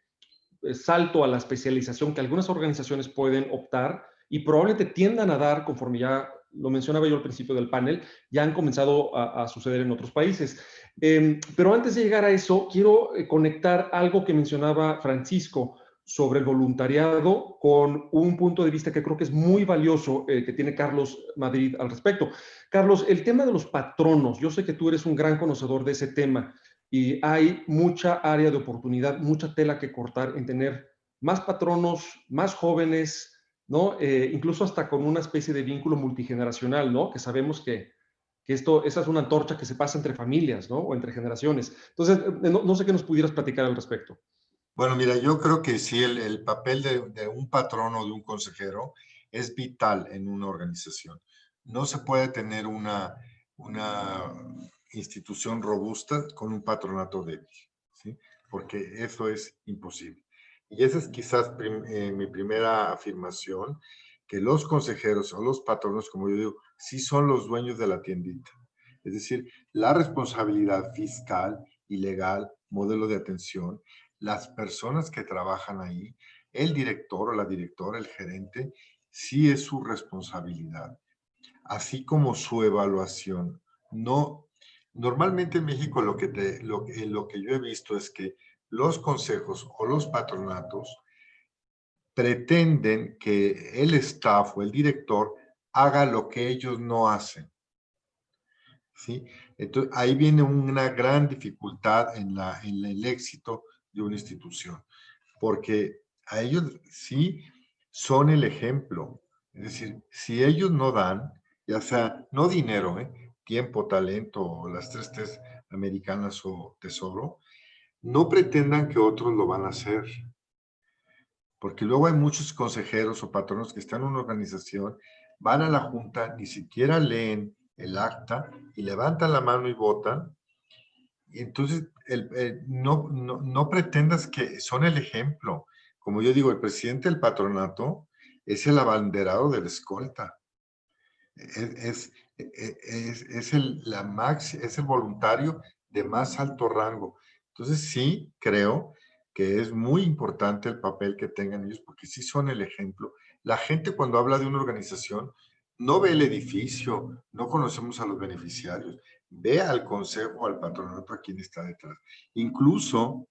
salto a la especialización que algunas organizaciones pueden optar y probablemente tiendan a dar, conforme ya lo mencionaba yo al principio del panel, ya han comenzado a suceder en otros países. Pero antes de llegar a eso, quiero conectar algo que mencionaba Francisco sobre el voluntariado con un punto de vista que creo que es muy valioso que tiene Carlos Madrid al respecto. Carlos, el tema de los patronos, yo sé que tú eres un gran conocedor de ese tema y hay mucha área de oportunidad, mucha tela que cortar en tener más patronos, más jóvenes, ¿no? Incluso hasta con una especie de vínculo multigeneracional, ¿no? Que sabemos que esa es una antorcha que se pasa entre familias, ¿no? O entre generaciones. Entonces, no sé qué nos pudieras platicar al respecto. Bueno, mira, yo creo que sí, el papel de un patrón o de un consejero es vital en una organización. No se puede tener una institución robusta con un patronato débil, ¿sí? Porque eso es imposible. Y esa es quizás mi primera afirmación, que los consejeros o los patronos, como yo digo, sí son los dueños de la tiendita. Es decir, la responsabilidad fiscal y legal, modelo de atención, las personas que trabajan ahí, el director o la directora, el gerente, sí es su responsabilidad, así como su evaluación. No, normalmente en México lo que yo he visto es que los consejos o los patronatos pretenden que el staff o el director haga lo que ellos no hacen, ¿sí? Entonces, ahí viene una gran dificultad en el éxito de una institución, porque a ellos sí son el ejemplo. Es decir, si ellos no dan, ya sea, no dinero, tiempo, talento, o las 3 T's americanas o tesoro, no pretendan que otros lo van a hacer. Porque luego hay muchos consejeros o patronos que están en una organización, van a la junta, ni siquiera leen el acta y levantan la mano y votan. Y entonces, no pretendas que son el ejemplo. Como yo digo, el presidente del patronato es el abanderado de la escolta. Es el voluntario de más alto rango. Entonces, sí creo que es muy importante el papel que tengan ellos, porque sí son el ejemplo. La gente cuando habla de una organización, no ve el edificio, no conocemos a los beneficiarios, ve al consejo, al patronato, a quien está detrás. Incluso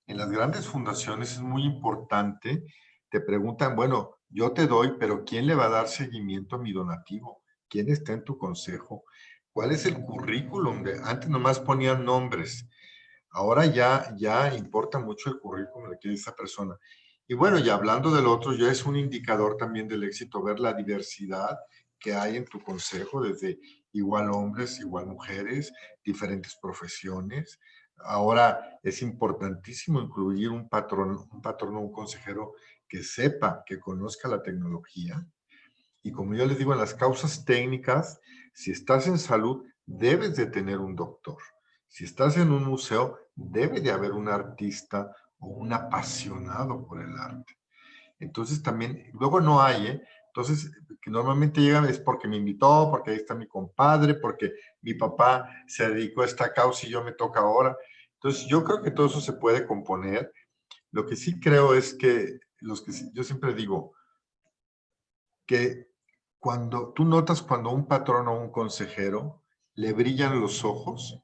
en las grandes fundaciones es muy importante, te preguntan, bueno, yo te doy, pero ¿quién le va a dar seguimiento a mi donativo? ¿Quién está en tu consejo? ¿Cuál es el currículum? Antes nomás ponían nombres. Ahora ya importa mucho el currículum de quién es esa persona. Y bueno, ya hablando del otro, ya es un indicador también del éxito, ver la diversidad que hay en tu consejo, desde igual hombres, igual mujeres, diferentes profesiones. Ahora es importantísimo incluir un patrón o un consejero que sepa, que conozca la tecnología. Y como yo les digo, en las causas técnicas, si estás en salud, debes de tener un doctor. Si estás en un museo, debe de haber un artista o un apasionado por el arte. Entonces también, luego no hay, Entonces, que normalmente llegan es porque me invitó, porque ahí está mi compadre, porque mi papá se dedicó a esta causa y yo me toca ahora. Entonces, yo creo que todo eso se puede componer. Lo que sí creo es que, yo siempre digo, que cuando tú notas cuando un patrón o un consejero le brillan los ojos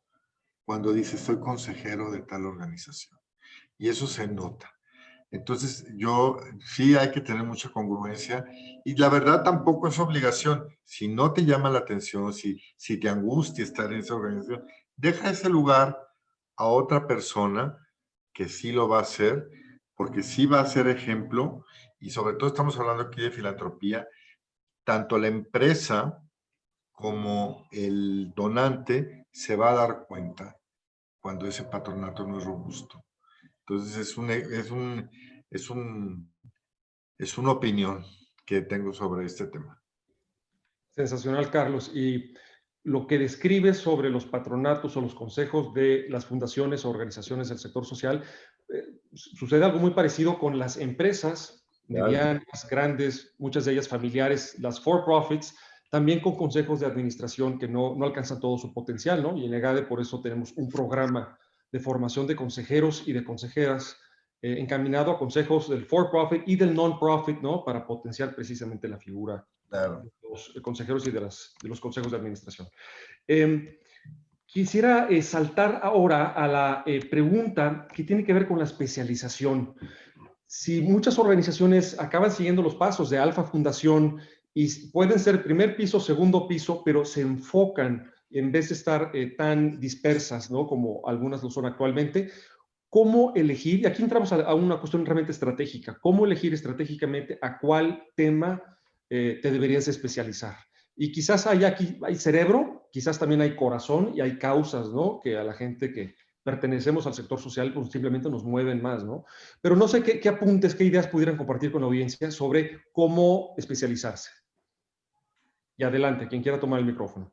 cuando dice soy consejero de tal organización. Y eso se nota. Entonces, sí hay que tener mucha congruencia y la verdad tampoco es obligación. Si no te llama la atención, si te angustia estar en esa organización, deja ese lugar a otra persona que sí lo va a hacer, porque sí va a ser ejemplo y sobre todo estamos hablando aquí de filantropía. Tanto la empresa como el donante se va a dar cuenta cuando ese patronato no es robusto. Entonces es una opinión que tengo sobre este tema. Sensacional, Carlos. Y lo que describes sobre los patronatos o los consejos de las fundaciones o organizaciones del sector social, sucede algo muy parecido con las empresas medianas, grandes, muchas de ellas familiares, las for-profits, también con consejos de administración que no alcanzan todo su potencial, ¿no? Y en EGADE por eso tenemos un programa de formación de consejeros y de consejeras encaminado a consejos del for-profit y del non-profit, ¿no? Para potenciar precisamente la figura Claro. de los consejeros y de los consejos de administración. Quisiera saltar ahora a la pregunta que tiene que ver con la especialización. Si muchas organizaciones acaban siguiendo los pasos de Alfa Fundación y pueden ser primer piso, segundo piso, pero se enfocan en vez de estar tan dispersas, ¿no? Como algunas lo son actualmente, ¿cómo elegir? Y aquí entramos a una cuestión realmente estratégica. ¿Cómo elegir estratégicamente a cuál tema te deberías especializar? Y quizás hay cerebro, quizás también hay corazón y hay causas, ¿no? Que a la gente que pertenecemos al sector social, pues simplemente nos mueven más, ¿no? Pero no sé qué apuntes, qué ideas pudieran compartir con la audiencia sobre cómo especializarse. Y adelante, quien quiera tomar el micrófono.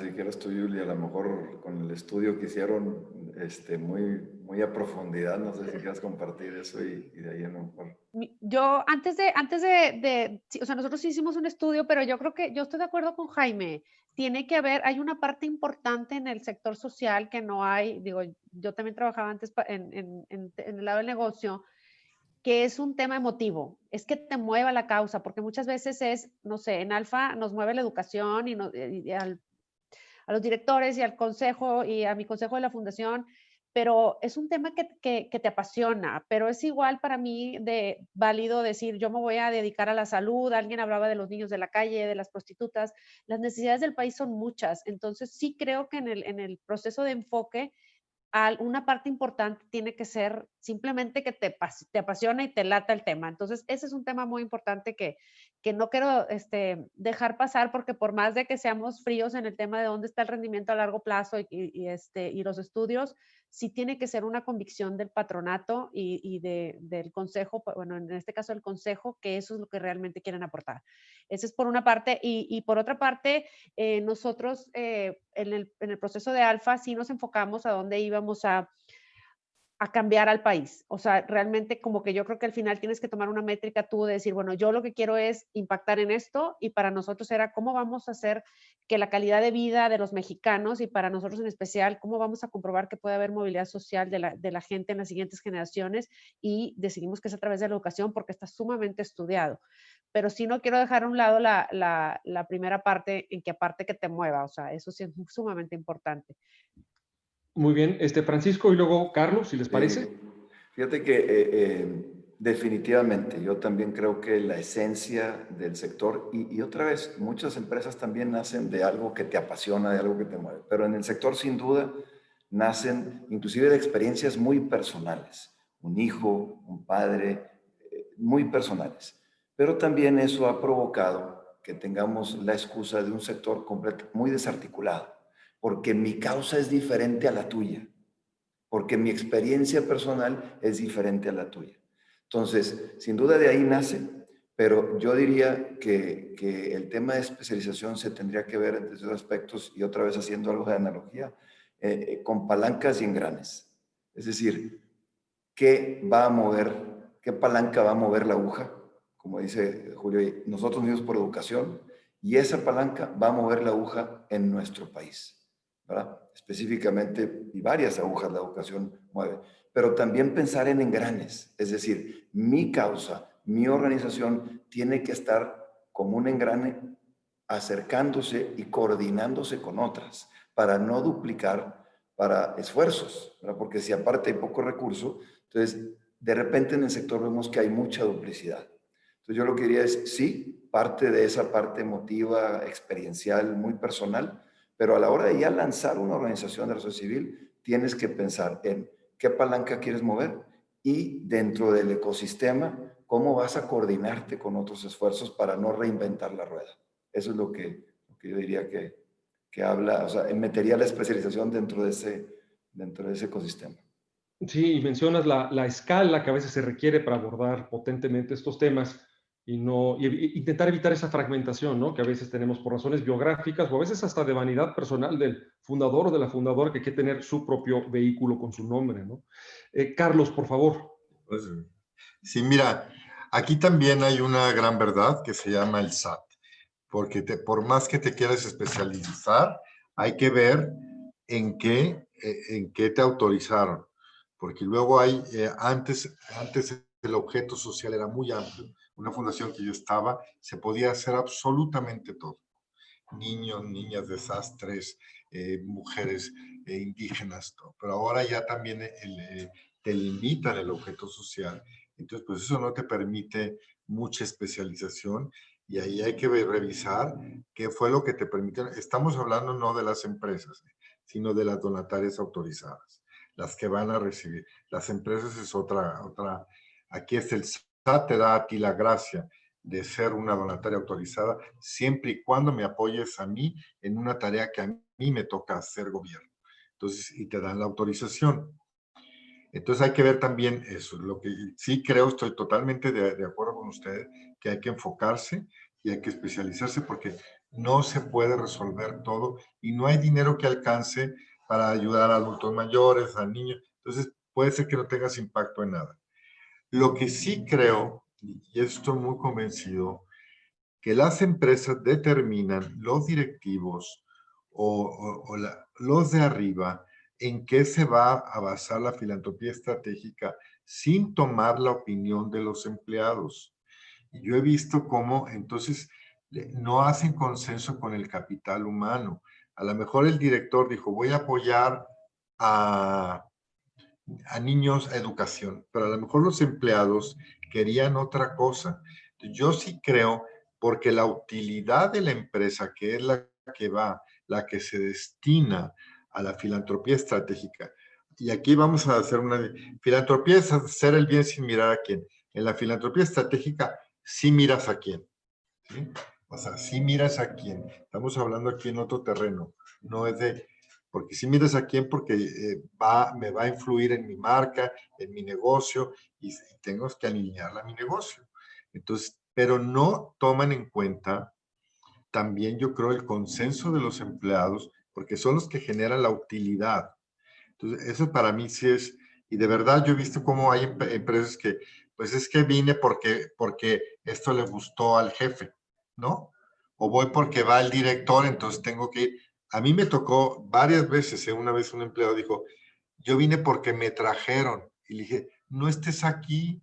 Si quieres tú, Julia, a lo mejor con el estudio que hicieron muy a profundidad, no sé si quieras compartir eso y de ahí a lo mejor. Yo sí, o sea, nosotros sí hicimos un estudio, pero yo creo que yo estoy de acuerdo con Jaime. Tiene que haber, hay una parte importante en el sector social que no hay, digo, yo también trabajaba antes en el lado del negocio, que es un tema emotivo, es que te mueva la causa, porque muchas veces es, no sé, en Alfa nos mueve la educación y a los directores y al consejo y a mi consejo de la fundación, pero es un tema que te apasiona, pero es igual para mí de válido decir, yo me voy a dedicar a la salud, alguien hablaba de los niños de la calle, de las prostitutas, las necesidades del país son muchas, entonces sí creo que en el proceso de enfoque, una parte importante tiene que ser simplemente que te apasiona y te lata el tema. Entonces, ese es un tema muy importante que no quiero dejar pasar porque por más de que seamos fríos en el tema de dónde está el rendimiento a largo plazo y los estudios, sí tiene que ser una convicción del patronato y del consejo, bueno, en este caso el consejo, que eso es lo que realmente quieren aportar. Ese es por una parte. Y por otra parte, nosotros en el proceso de Alfa sí nos enfocamos a dónde íbamos a cambiar al país. O sea, realmente como que yo creo que al final tienes que tomar una métrica tú de decir, bueno, yo lo que quiero es impactar en esto y para nosotros era cómo vamos a hacer que la calidad de vida de los mexicanos y para nosotros en especial, cómo vamos a comprobar que puede haber movilidad social de la gente en las siguientes generaciones y decidimos que es a través de la educación porque está sumamente estudiado. Pero sí no quiero dejar a un lado la primera parte en que aparte que te mueva, o sea, eso sí es sumamente importante. Muy bien, Francisco y luego Carlos, si les parece. Fíjate que definitivamente yo también creo que la esencia del sector, y otra vez, muchas empresas también nacen de algo que te apasiona, de algo que te mueve, pero en el sector sin duda nacen inclusive de experiencias muy personales, un hijo, un padre, muy personales. Pero también eso ha provocado que tengamos la excusa de un sector muy desarticulado, porque mi causa es diferente a la tuya, porque mi experiencia personal es diferente a la tuya. Entonces, sin duda de ahí nace, pero yo diría que el tema de especialización se tendría que ver entre esos aspectos, y otra vez haciendo algo de analogía, con palancas y engranes. Es decir, ¿qué palanca va a mover la aguja? Como dice Julio, nosotros mismos por educación, y esa palanca va a mover la aguja en nuestro país, ¿verdad? Específicamente, y varias agujas la educación mueve, pero también pensar en engranes, es decir, mi causa, mi organización tiene que estar como un engrane acercándose y coordinándose con otras para no duplicar para esfuerzos, ¿verdad? Porque si aparte hay poco recurso, entonces de repente en el sector vemos que hay mucha duplicidad. Entonces yo lo que diría es, sí, parte de esa parte emotiva, experiencial, muy personal, pero a la hora de ya lanzar una organización de la sociedad civil, tienes que pensar en qué palanca quieres mover y dentro del ecosistema, ¿cómo vas a coordinarte con otros esfuerzos para no reinventar la rueda? Eso es lo que yo diría que habla, o sea, metería la especialización dentro de ese ecosistema. Sí, y mencionas la escala que a veces se requiere para abordar potentemente estos temas y intentar evitar esa fragmentación, ¿no? Que a veces tenemos por razones biográficas o a veces hasta de vanidad personal del fundador o de la fundadora que quiere tener su propio vehículo con su nombre, ¿no? Carlos, por favor. Pues, sí, mira, aquí también hay una gran verdad que se llama el SAT, porque por más que te quieras especializar, hay que ver en qué te autorizaron, porque luego antes el objeto social era muy amplio. Una fundación que yo estaba, se podía hacer absolutamente todo. Niños, niñas, desastres, mujeres indígenas, todo. Pero ahora ya también te limitan el objeto social. Entonces, pues eso no te permite mucha especialización y ahí hay que revisar qué fue lo que te permitió. Estamos hablando no de las empresas, sino de las donatarias autorizadas, las que van a recibir. Las empresas es otra. Aquí es el SAT, te da a ti la gracia de ser una donataria autorizada, siempre y cuando me apoyes a mí en una tarea que a mí me toca hacer gobierno. Entonces, y te dan la autorización. Entonces hay que ver también eso. Lo que sí creo, estoy totalmente de acuerdo con ustedes, que hay que enfocarse y hay que especializarse porque no se puede resolver todo y no hay dinero que alcance para ayudar a adultos mayores, a niños. Entonces puede ser que no tengas impacto en nada. Lo que sí creo, y estoy muy convencido, que las empresas determinan los directivos los de arriba en qué se va a basar la filantropía estratégica sin tomar la opinión de los empleados. Y yo he visto cómo entonces no hacen consenso con el capital humano. A lo mejor el director dijo, voy a apoyar a niños a educación, pero a lo mejor los empleados querían otra cosa. Yo sí creo, porque la utilidad de la empresa, que es la que se destina a la filantropía estratégica, y aquí vamos a hacer una... Filantropía es hacer el bien sin mirar a quién. En la filantropía estratégica sí miras a quién, ¿sí? O sea, sí miras a quién. Estamos hablando aquí en otro terreno, no es de... Porque si miras a quién, porque me va a influir en mi marca, en mi negocio, y tengo que alinearla a mi negocio. Entonces, pero no toman en cuenta también, yo creo, el consenso de los empleados, porque son los que generan la utilidad. Entonces, eso para mí sí es, y de verdad yo he visto cómo hay empresas que, pues es que vine porque esto le gustó al jefe, ¿no? O voy porque va el director, entonces tengo que ir. A mí me tocó varias veces, una vez un empleado dijo, yo vine porque me trajeron. Y le dije, no estés aquí,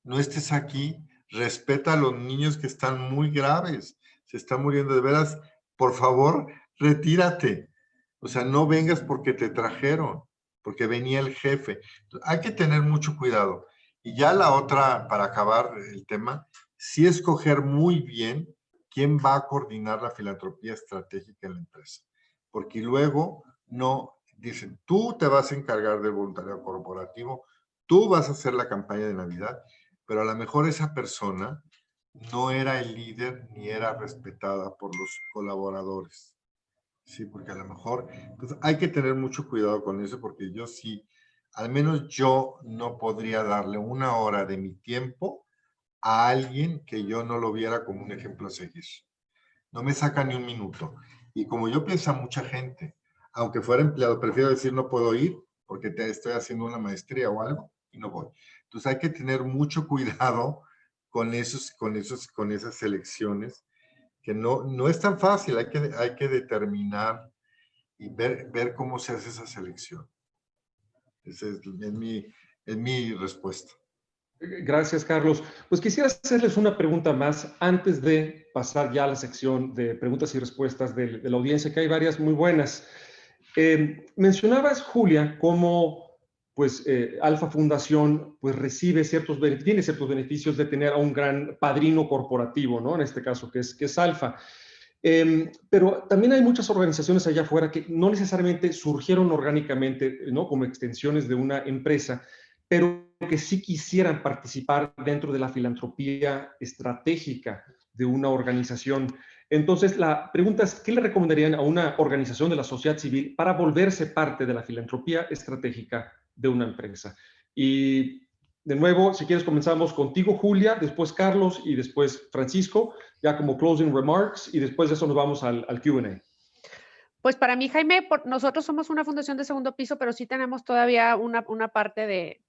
no estés aquí, respeta a los niños que están muy graves, se están muriendo de veras, por favor, retírate. O sea, no vengas porque te trajeron, porque venía el jefe. Hay que tener mucho cuidado. Y ya la otra, para acabar el tema, sí escoger muy bien quién va a coordinar la filantropía estratégica en la empresa. Porque luego no, dicen, tú te vas a encargar del voluntariado corporativo, tú vas a hacer la campaña de Navidad, pero a lo mejor esa persona no era el líder ni era respetada por los colaboradores. Sí, porque a lo mejor, entonces hay que tener mucho cuidado con eso porque yo sí, al menos yo no podría darle una hora de mi tiempo a alguien que yo no lo viera como un ejemplo a seguir. No me saca ni un minuto. Y como yo pienso a mucha gente, aunque fuera empleado, prefiero decir no puedo ir porque estoy haciendo una maestría o algo y no voy. Entonces hay que tener mucho cuidado con esas elecciones, que no es tan fácil, hay que determinar y ver cómo se hace esa selección. Esa es mi respuesta. Gracias, Carlos. Pues quisiera hacerles una pregunta más antes de pasar ya a la sección de preguntas y respuestas de la audiencia, que hay varias muy buenas. Mencionabas, Julia, cómo pues Alfa Fundación pues tiene ciertos beneficios de tener a un gran padrino corporativo, ¿no? En este caso, que es Alfa. Pero también hay muchas organizaciones allá afuera que no necesariamente surgieron orgánicamente, ¿no? Como extensiones de una empresa, pero que sí quisieran participar dentro de la filantropía estratégica de una organización. Entonces, la pregunta es, ¿qué le recomendarían a una organización de la sociedad civil para volverse parte de la filantropía estratégica de una empresa? Y de nuevo, si quieres, comenzamos contigo, Julia, después Carlos y después Francisco, ya como closing remarks, y después de eso nos vamos al Q&A. Pues para mí, Jaime, nosotros somos una fundación de segundo piso, pero sí tenemos todavía una parte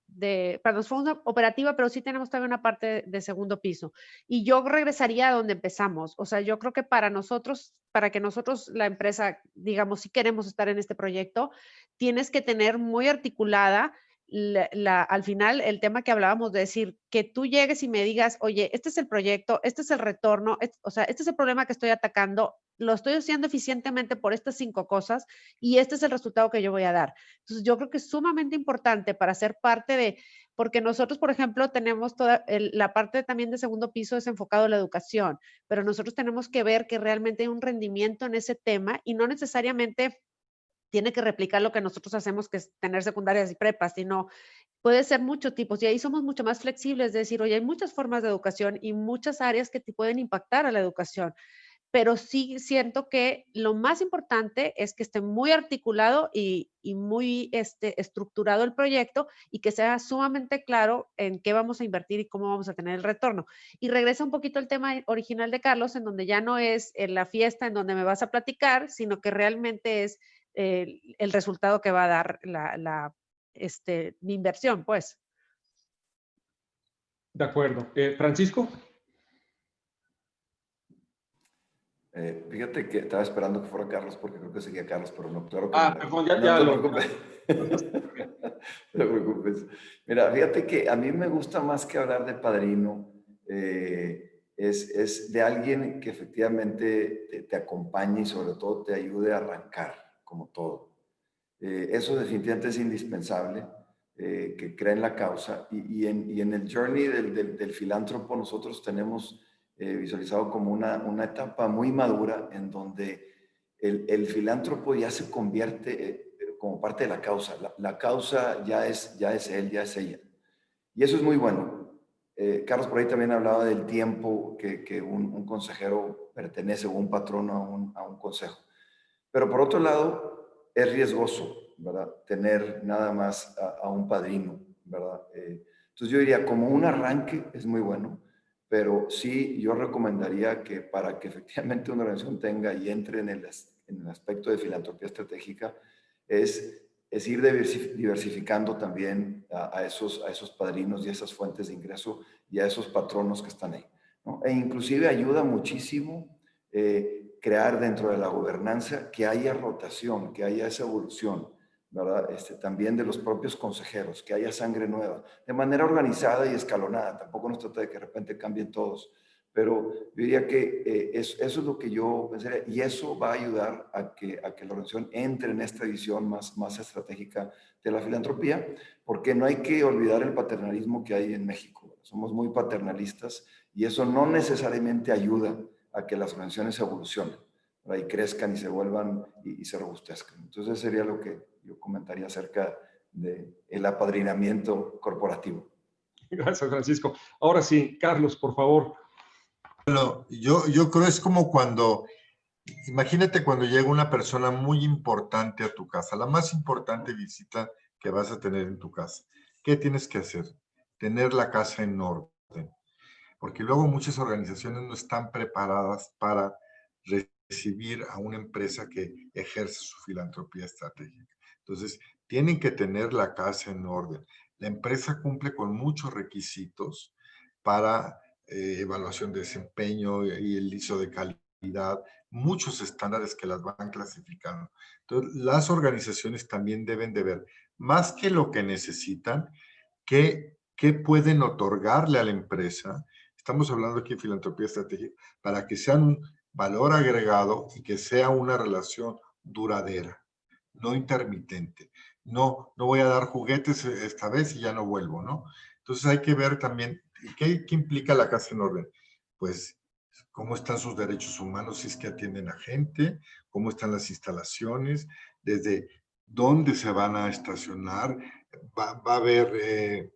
perdón, somos una operativa, pero sí tenemos todavía una parte de segundo piso. Y yo regresaría a donde empezamos. O sea, yo creo que para que nosotros, la empresa, digamos, si queremos estar en este proyecto, tienes que tener muy articulada al final el tema que hablábamos de decir que tú llegues y me digas, oye, este es el proyecto, este es el retorno, o sea, este es el problema que estoy atacando, lo estoy haciendo eficientemente por estas 5 cosas y este es el resultado que yo voy a dar. Entonces, yo creo que es sumamente importante para ser parte porque nosotros, por ejemplo, tenemos toda la parte también de segundo piso es enfocado a la educación, pero nosotros tenemos que ver que realmente hay un rendimiento en ese tema y no necesariamente tiene que replicar lo que nosotros hacemos, que es tener secundarias y prepas, sino puede ser muchos tipos. Y ahí somos mucho más flexibles, es decir, oye, hay muchas formas de educación y muchas áreas que te pueden impactar a la educación. Pero sí siento que lo más importante es que esté muy articulado y muy estructurado el proyecto y que sea sumamente claro en qué vamos a invertir y cómo vamos a tener el retorno. Y regresa un poquito al tema original de Carlos, en donde ya no es en la fiesta en donde me vas a platicar, sino que realmente es el resultado que va a dar mi inversión, pues. De acuerdo. Francisco. Fíjate que estaba esperando que fuera Carlos porque creo que seguía Carlos, pero no, claro que Perdón, ya, no ya te lo... preocupes. No te preocupes. Mira, fíjate que a mí me gusta más que hablar de padrino, es de alguien que efectivamente te acompañe y sobre todo te ayude a arrancar, como todo. Eso definitivamente es indispensable, que crea en la causa. Y en el journey del filántropo nosotros tenemos visualizado como una etapa muy madura en donde el filántropo ya se convierte como parte de la causa. La causa ya es él, ya es ella. Y eso es muy bueno. Carlos por ahí también hablaba del tiempo que un consejero pertenece o un patrono a un consejo. Pero por otro lado, es riesgoso, ¿verdad? Tener nada más a un padrino, ¿verdad? Entonces yo diría, como un arranque es muy bueno, pero sí yo recomendaría que para que efectivamente una organización tenga y entre en el aspecto de filantropía estratégica, es ir diversificando también a esos padrinos y a esas fuentes de ingreso y a esos patronos que están ahí, ¿no? E inclusive ayuda muchísimo crear dentro de la gobernanza que haya rotación, que haya esa evolución, ¿verdad? También de los propios consejeros, que haya sangre nueva, de manera organizada y escalonada. Tampoco nos trata de que de repente cambien todos, pero yo diría que eso es lo que yo pensaría, y eso va a ayudar a que la organización entre en esta visión más estratégica de la filantropía, porque no hay que olvidar el paternalismo que hay en México. Somos muy paternalistas y eso no necesariamente ayuda a que las organizaciones evolucionen, ¿verdad? Y crezcan y se vuelvan y se robustezcan. Entonces, eso sería lo que yo comentaría acerca del apadrinamiento corporativo. Gracias, Francisco. Ahora sí, Carlos, por favor. Bueno, yo creo es como cuando, imagínate cuando llega una persona muy importante a tu casa, la más importante visita que vas a tener en tu casa. ¿Qué tienes que hacer? Tener la casa en orden. Porque luego muchas organizaciones no están preparadas para recibir a una empresa que ejerce su filantropía estratégica. Entonces, tienen que tener la casa en orden. La empresa cumple con muchos requisitos para evaluación de desempeño y el ISO de calidad, muchos estándares que las van clasificando. Entonces, las organizaciones también deben de ver, más que lo que necesitan, qué pueden otorgarle a la empresa. Estamos hablando aquí de filantropía estratégica, para que sean un valor agregado y que sea una relación duradera, no intermitente. No voy a dar juguetes esta vez y ya no vuelvo, ¿no? Entonces hay que ver también, ¿qué implica la casa en orden? Pues, cómo están sus derechos humanos si es que atienden a gente, cómo están las instalaciones, desde dónde se van a estacionar, va a haber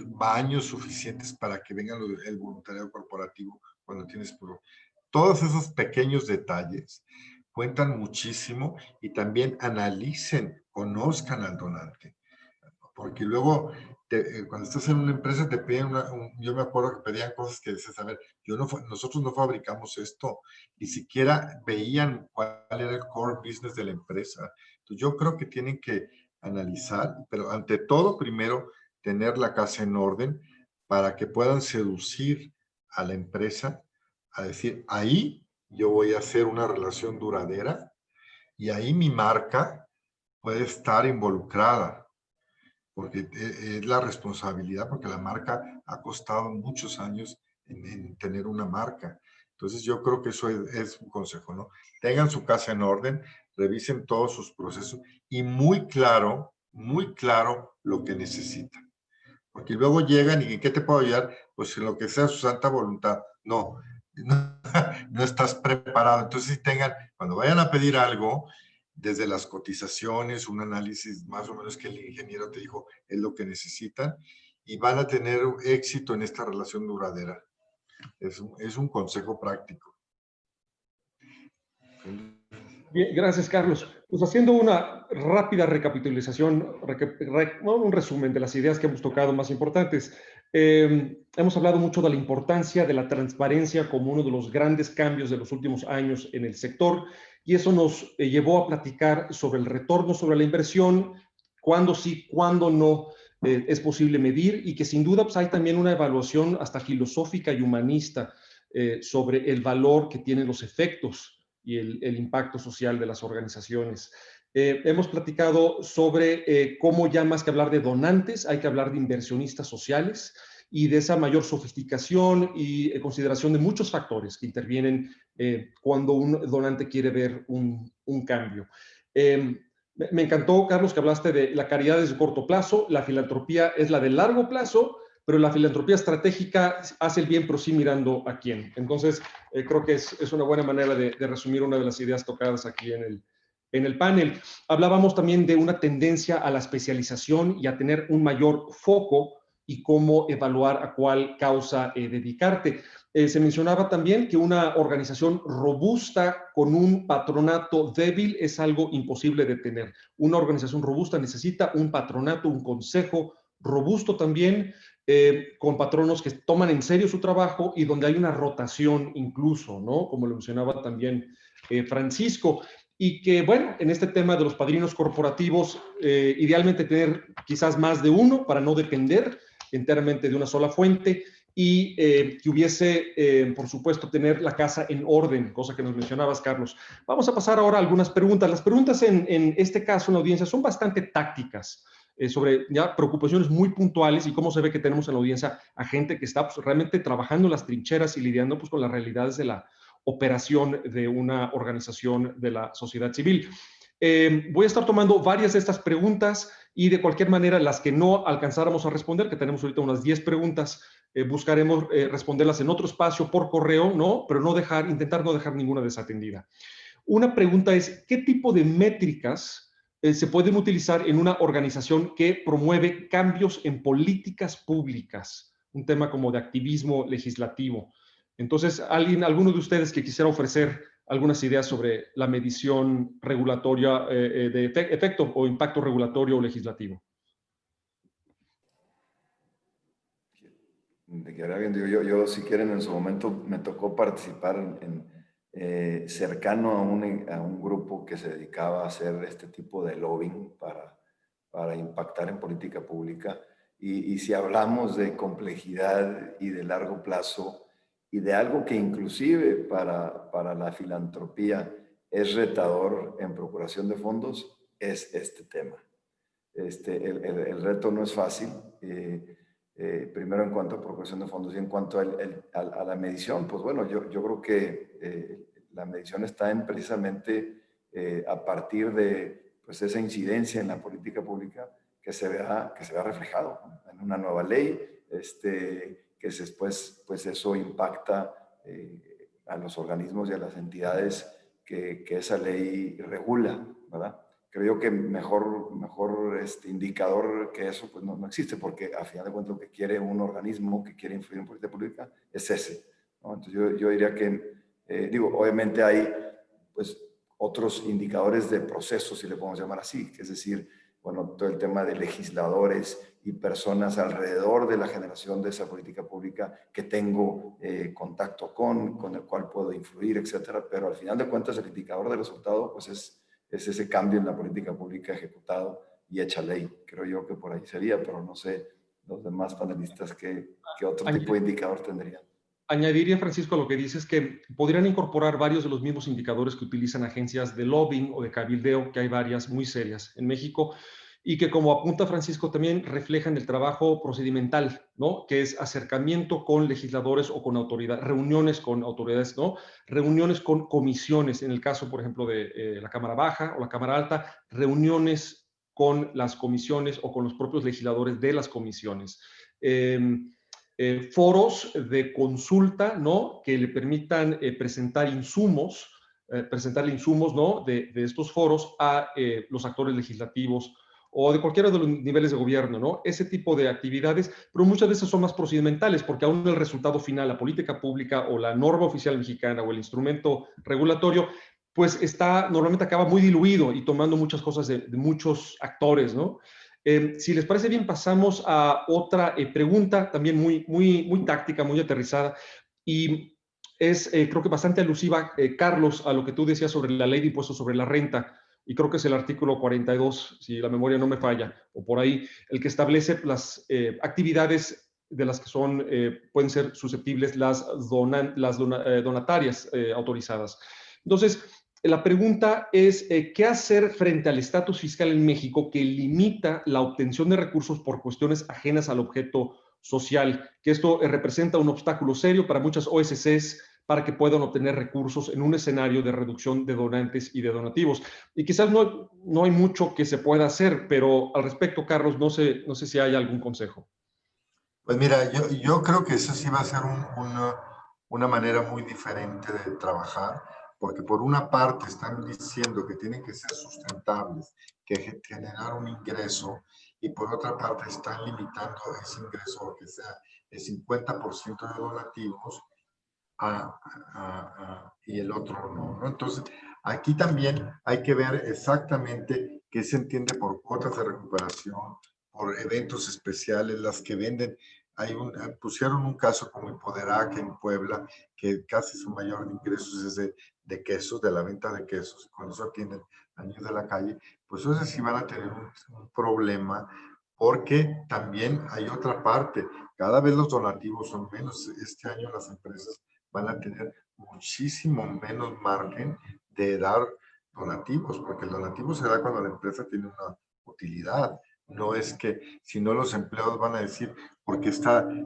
baños suficientes para que venga el voluntariado corporativo cuando tienes... Todos esos pequeños detalles cuentan muchísimo y también analicen, conozcan al donante. Porque luego, cuando estás en una empresa, te piden yo me acuerdo que pedían cosas que dices, a ver, nosotros no fabricamos esto, ni siquiera veían cuál era el core business de la empresa. Entonces, yo creo que tienen que analizar, pero ante todo, primero, tener la casa en orden para que puedan seducir a la empresa a decir, ahí yo voy a hacer una relación duradera y ahí mi marca puede estar involucrada, porque es la responsabilidad, porque la marca ha costado muchos años en tener una marca. Entonces yo creo que eso es un consejo, ¿no? Tengan su casa en orden, revisen todos sus procesos y muy claro lo que necesitan. Porque luego llegan y ¿en qué te puedo ayudar? Pues en lo que sea su santa voluntad. No, no estás preparado. Entonces, si tengan, cuando vayan a pedir algo, desde las cotizaciones, un análisis más o menos que el ingeniero te dijo es lo que necesitan y van a tener éxito en esta relación duradera. Es un consejo práctico. Bien, gracias, Carlos. Pues haciendo una rápida recapitulación, un resumen de las ideas que hemos tocado más importantes. Hemos hablado mucho de la importancia de la transparencia como uno de los grandes cambios de los últimos años en el sector, y eso nos llevó a platicar sobre el retorno sobre la inversión, cuándo sí, cuándo no es posible medir, y que sin duda pues, hay también una evaluación hasta filosófica y humanista sobre el valor que tienen los efectos y el impacto social de las organizaciones. Hemos platicado sobre cómo ya más que hablar de donantes, hay que hablar de inversionistas sociales y de esa mayor sofisticación y consideración de muchos factores que intervienen cuando un donante quiere ver un cambio. Me encantó, Carlos, que hablaste de la caridad es de corto plazo, la filantropía es la de largo plazo, pero la filantropía estratégica hace el bien, pero sí mirando a quién. Entonces, creo que es una buena manera de resumir una de las ideas tocadas aquí en el panel. Hablábamos también de una tendencia a la especialización y a tener un mayor foco y cómo evaluar a cuál causa dedicarte. Se mencionaba también que una organización robusta con un patronato débil es algo imposible de tener. Una organización robusta necesita un patronato, un consejo robusto también, con patronos que toman en serio su trabajo y donde hay una rotación incluso, ¿no? Como lo mencionaba también Francisco. Y que, bueno, en este tema de los padrinos corporativos, idealmente tener quizás más de uno para no depender enteramente de una sola fuente y que hubiese, por supuesto, tener la casa en orden, cosa que nos mencionabas, Carlos. Vamos a pasar ahora a algunas preguntas. Las preguntas en este caso en la audiencia son bastante tácticas. Sobre ya preocupaciones muy puntuales y cómo se ve que tenemos en la audiencia a gente que está pues, realmente trabajando en las trincheras y lidiando pues, con las realidades de la operación de una organización de la sociedad civil. Voy a estar tomando varias de estas preguntas y de cualquier manera las que no alcanzáramos a responder, que tenemos ahorita unas 10 preguntas, buscaremos responderlas en otro espacio por correo, ¿no? Pero intentar no dejar ninguna desatendida. Una pregunta es, ¿qué tipo de métricas se pueden utilizar en una organización que promueve cambios en políticas públicas? Un tema como de activismo legislativo. Entonces, alguno de ustedes que quisiera ofrecer algunas ideas sobre la medición regulatoria de efecto o impacto regulatorio o legislativo. Yo, si quieren, en su momento me tocó participar cercano a un grupo que se dedicaba a hacer este tipo de lobbying para impactar en política pública. Y si hablamos de complejidad y de largo plazo y de algo que inclusive para la filantropía es retador en procuración de fondos, es este tema. El reto no es fácil. Primero en cuanto a procuración de fondos y en cuanto a la medición, pues bueno, yo creo que la medición está precisamente a partir de pues, esa incidencia en la política pública que se vea reflejado, ¿no? En una nueva ley, que después pues eso impacta a los organismos y a las entidades que esa ley regula, ¿verdad? creo yo que mejor indicador que eso pues no existe, porque a final de cuentas lo que quiere un organismo que quiere influir en política pública es ese, ¿no? Entonces yo diría que, obviamente hay pues otros indicadores de procesos, si le podemos llamar así, es decir, bueno, todo el tema de legisladores y personas alrededor de la generación de esa política pública que tengo contacto con el cual puedo influir, etcétera, pero al final de cuentas el indicador de resultado pues es ese cambio en la política pública ejecutado y hecha ley. Creo yo que por ahí sería, pero no sé los demás panelistas qué otro tipo de indicador tendrían. Añadiría, Francisco, a lo que dices que podrían incorporar varios de los mismos indicadores que utilizan agencias de lobbying o de cabildeo, que hay varias muy serias en México, y que, como apunta Francisco, también reflejan el trabajo procedimental, ¿no? Que es acercamiento con legisladores o con autoridades, reuniones con autoridades, ¿no? Reuniones con comisiones, en el caso, por ejemplo, de la Cámara Baja o la Cámara Alta, reuniones con las comisiones o con los propios legisladores de las comisiones. Foros de consulta, ¿no? Que le permitan presentarle insumos, ¿no? De estos foros a los actores legislativos o de cualquiera de los niveles de gobierno, ¿no? Ese tipo de actividades, pero muchas veces son más procedimentales, porque aún el resultado final, la política pública o la norma oficial mexicana o el instrumento regulatorio, pues normalmente acaba muy diluido y tomando muchas cosas de muchos actores, ¿no? Si les parece bien, pasamos a otra pregunta, también muy táctica, muy aterrizada, y es, creo que bastante alusiva, Carlos, a lo que tú decías sobre la ley de impuestos sobre la renta, y creo que es el artículo 42, si la memoria no me falla, o por ahí, el que establece las actividades de las que pueden ser susceptibles las donatarias autorizadas. Entonces, la pregunta es, ¿qué hacer frente al estatus fiscal en México que limita la obtención de recursos por cuestiones ajenas al objeto social? Que esto representa un obstáculo serio para muchas OSCs para que puedan obtener recursos en un escenario de reducción de donantes y de donativos. Y quizás no hay mucho que se pueda hacer, pero al respecto, Carlos, no sé si hay algún consejo. Pues mira, yo creo que eso sí va a ser una manera muy diferente de trabajar, porque por una parte están diciendo que tienen que ser sustentables, que generar un ingreso, y por otra parte están limitando ese ingreso a que sea el 50% de donativos y el otro no, ¿no? Entonces, aquí también hay que ver exactamente qué se entiende por cuotas de recuperación, por eventos especiales, las que venden. Pusieron un caso como Hipoderac en Puebla, que casi su mayor ingresos es de quesos, de la venta de quesos, y con eso atienden a niños de la calle. Pues eso sí van a tener un problema, porque también hay otra parte. Cada vez los donativos son menos. Este año las empresas van a tener muchísimo menos margen de dar donativos, porque el donativo se da cuando la empresa tiene una utilidad. No es que, si no, los empleados van a decir, porque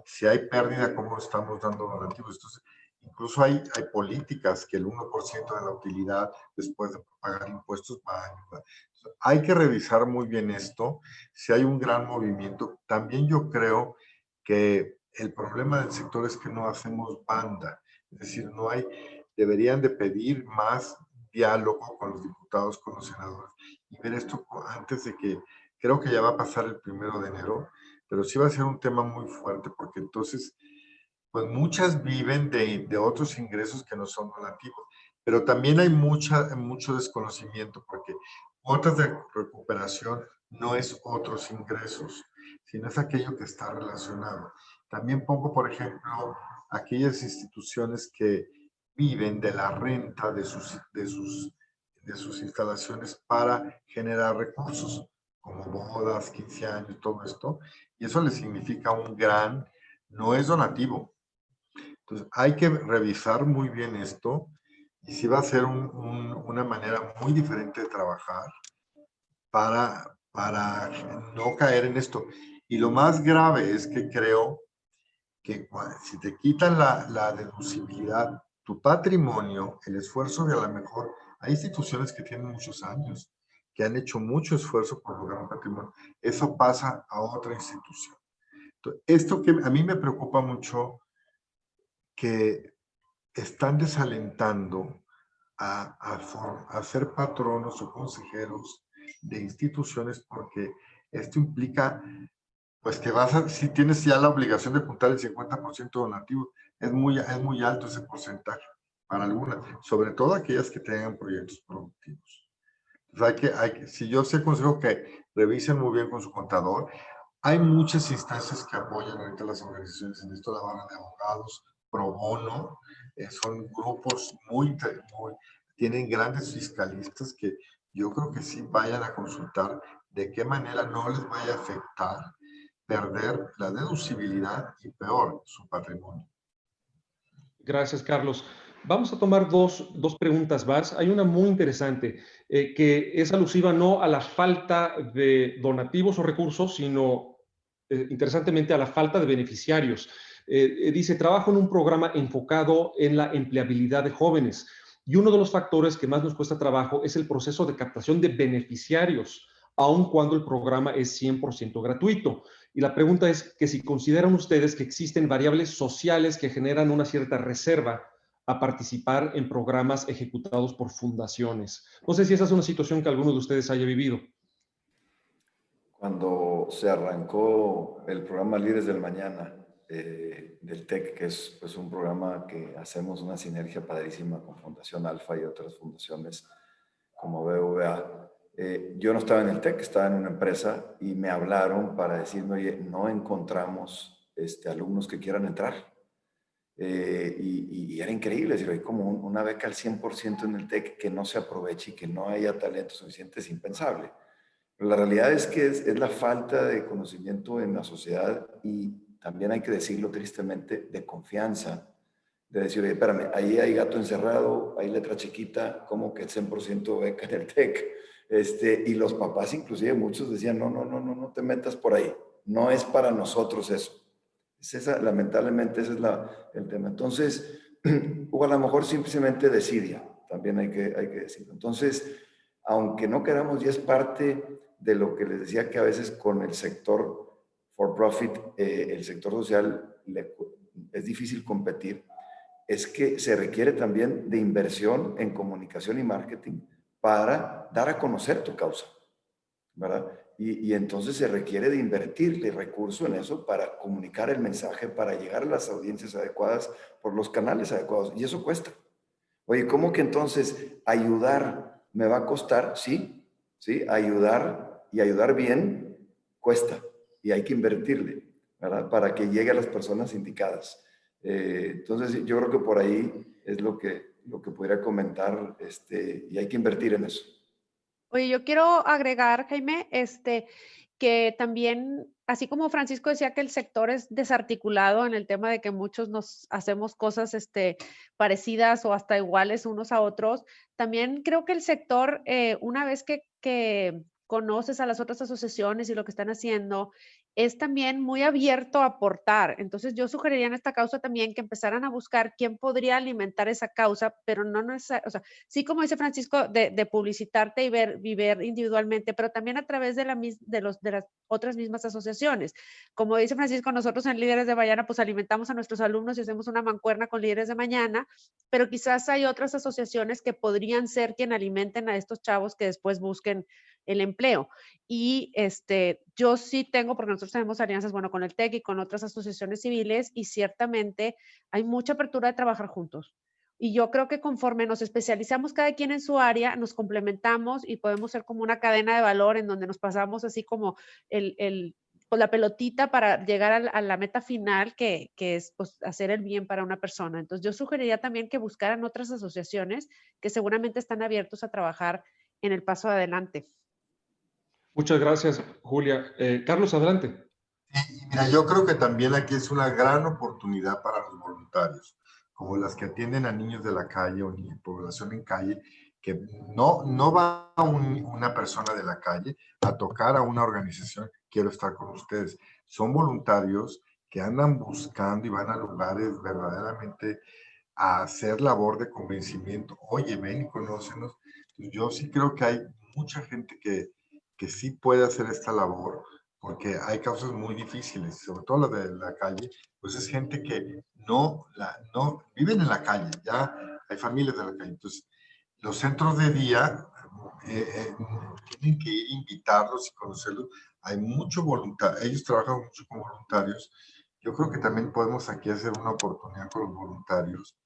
si hay pérdida, ¿cómo estamos dando donativos? Entonces, incluso hay políticas que el 1% de la utilidad después de pagar impuestos va a ayudar. Entonces, hay que revisar muy bien esto. Si hay un gran movimiento, también yo creo que el problema del sector es que no hacemos banda. Es decir, deberían de pedir más diálogo con los diputados, con los senadores, y ver esto antes de que, creo que ya va a pasar el 1 de enero, pero sí va a ser un tema muy fuerte, porque entonces, pues muchas viven de otros ingresos que no son donativos, pero también hay mucho desconocimiento, porque cuotas de recuperación no es otros ingresos, sino es aquello que está relacionado. También pongo, por ejemplo, aquellas instituciones que viven de la renta de sus instalaciones para generar recursos, como bodas, 15 años, todo esto, y eso le significa no es donativo. Entonces, hay que revisar muy bien esto, y sí va a ser una manera muy diferente de trabajar para no caer en esto. Y lo más grave es que creo que si te quitan la deducibilidad, tu patrimonio, el esfuerzo de, a lo mejor, hay instituciones que tienen muchos años, que han hecho mucho esfuerzo por lograr un patrimonio, eso pasa a otra institución. Entonces, esto que a mí me preocupa mucho, que están desalentando a ser patronos o consejeros de instituciones, porque esto implica, pues que si tienes ya la obligación de juntar el 50% donativo, es muy alto ese porcentaje para algunas, sobre todo aquellas que tengan proyectos productivos. Entonces si yo se aconsejo que revisen muy bien con su contador. Hay muchas instancias que apoyan ahorita las organizaciones en esto, la Barra de Abogados, Pro Bono, son grupos tienen grandes fiscalistas que yo creo que sí vayan a consultar de qué manera no les vaya a afectar perder la deducibilidad y peor, su patrimonio. Gracias, Carlos. Vamos a tomar dos preguntas más. Hay una muy interesante que es alusiva no a la falta de donativos o recursos, sino interesantemente a la falta de beneficiarios. Dice, trabajo en un programa enfocado en la empleabilidad de jóvenes y uno de los factores que más nos cuesta trabajo es el proceso de captación de beneficiarios, aun cuando el programa es 100% gratuito. Y la pregunta es que si consideran ustedes que existen variables sociales que generan una cierta reserva a participar en programas ejecutados por fundaciones. No sé si esa es una situación que alguno de ustedes haya vivido. Cuando se arrancó el programa Líderes del Mañana del TEC, que es pues, un programa que hacemos una sinergia padrísima con Fundación Alfa y otras fundaciones como BVA, yo no estaba en el TEC, estaba en una empresa y me hablaron para decirme, oye, no encontramos alumnos que quieran entrar. Y era increíble, es decir, hay como una beca al 100% en el TEC que no se aproveche y que no haya talento suficiente, es impensable. Pero la realidad es que es la falta de conocimiento en la sociedad y también hay que decirlo tristemente, de confianza. De decir, oye, espérame, ahí hay gato encerrado, hay letra chiquita, ¿cómo que 100% beca en el TEC? Y los papás, inclusive muchos decían, no te metas por ahí. No es para nosotros eso. Lamentablemente ese es el tema. Entonces, o a lo mejor simplemente desidia, también hay que decirlo. Entonces, aunque no queramos, y es parte de lo que les decía que a veces con el sector for profit, el sector social, es difícil competir, es que se requiere también de inversión en comunicación y marketing para dar a conocer tu causa, ¿verdad? Y entonces se requiere de invertirle recursos en eso para comunicar el mensaje, para llegar a las audiencias adecuadas por los canales adecuados. Y eso cuesta. Oye, ¿cómo que entonces ayudar me va a costar? Sí, ayudar y ayudar bien cuesta y hay que invertirle, ¿verdad? Para que llegue a las personas indicadas. Entonces, yo creo que por ahí es lo que podría comentar y hay que invertir en eso. Oye, yo quiero agregar, Jaime, que también, así como Francisco decía que el sector es desarticulado en el tema de que muchos nos hacemos cosas parecidas o hasta iguales unos a otros, también creo que el sector, una vez que conoces a las otras asociaciones y lo que están haciendo, es también muy abierto a aportar. Entonces, yo sugeriría en esta causa también que empezaran a buscar quién podría alimentar esa causa, pero no necesariamente, o sea, sí, como dice Francisco, de publicitarte y ver individualmente, pero también a través de las otras mismas asociaciones. Como dice Francisco, nosotros en Líderes de Mañana, pues alimentamos a nuestros alumnos y hacemos una mancuerna con Líderes de Mañana, pero quizás hay otras asociaciones que podrían ser quien alimenten a estos chavos que después busquen el empleo. Y yo sí tengo, porque nosotros tenemos alianzas, bueno, con el TEC y con otras asociaciones civiles, y ciertamente hay mucha apertura de trabajar juntos. Y yo creo que conforme nos especializamos cada quien en su área, nos complementamos y podemos ser como una cadena de valor en donde nos pasamos así como pues la pelotita para llegar a la meta final, que es pues, hacer el bien para una persona. Entonces yo sugeriría también que buscaran otras asociaciones que seguramente están abiertos a trabajar en el paso adelante. Muchas gracias, Julia. Carlos, adelante. Y mira, yo creo que también aquí es una gran oportunidad para los voluntarios, como las que atienden a niños de la calle o población en calle, que no va una persona de la calle a tocar a una organización, quiero estar con ustedes. Son voluntarios que andan buscando y van a lugares verdaderamente a hacer labor de convencimiento. Oye, ven y conócenos. Yo sí creo que hay mucha gente que sí puede hacer esta labor, porque hay causas muy difíciles, sobre todo la de la calle, pues es gente que no viven en la calle, ya hay familias de la calle. Entonces, los centros de día, tienen que ir a invitarlos y conocerlos. Hay mucho voluntario, ellos trabajan mucho con voluntarios. Yo creo que también podemos aquí hacer una oportunidad con los voluntarios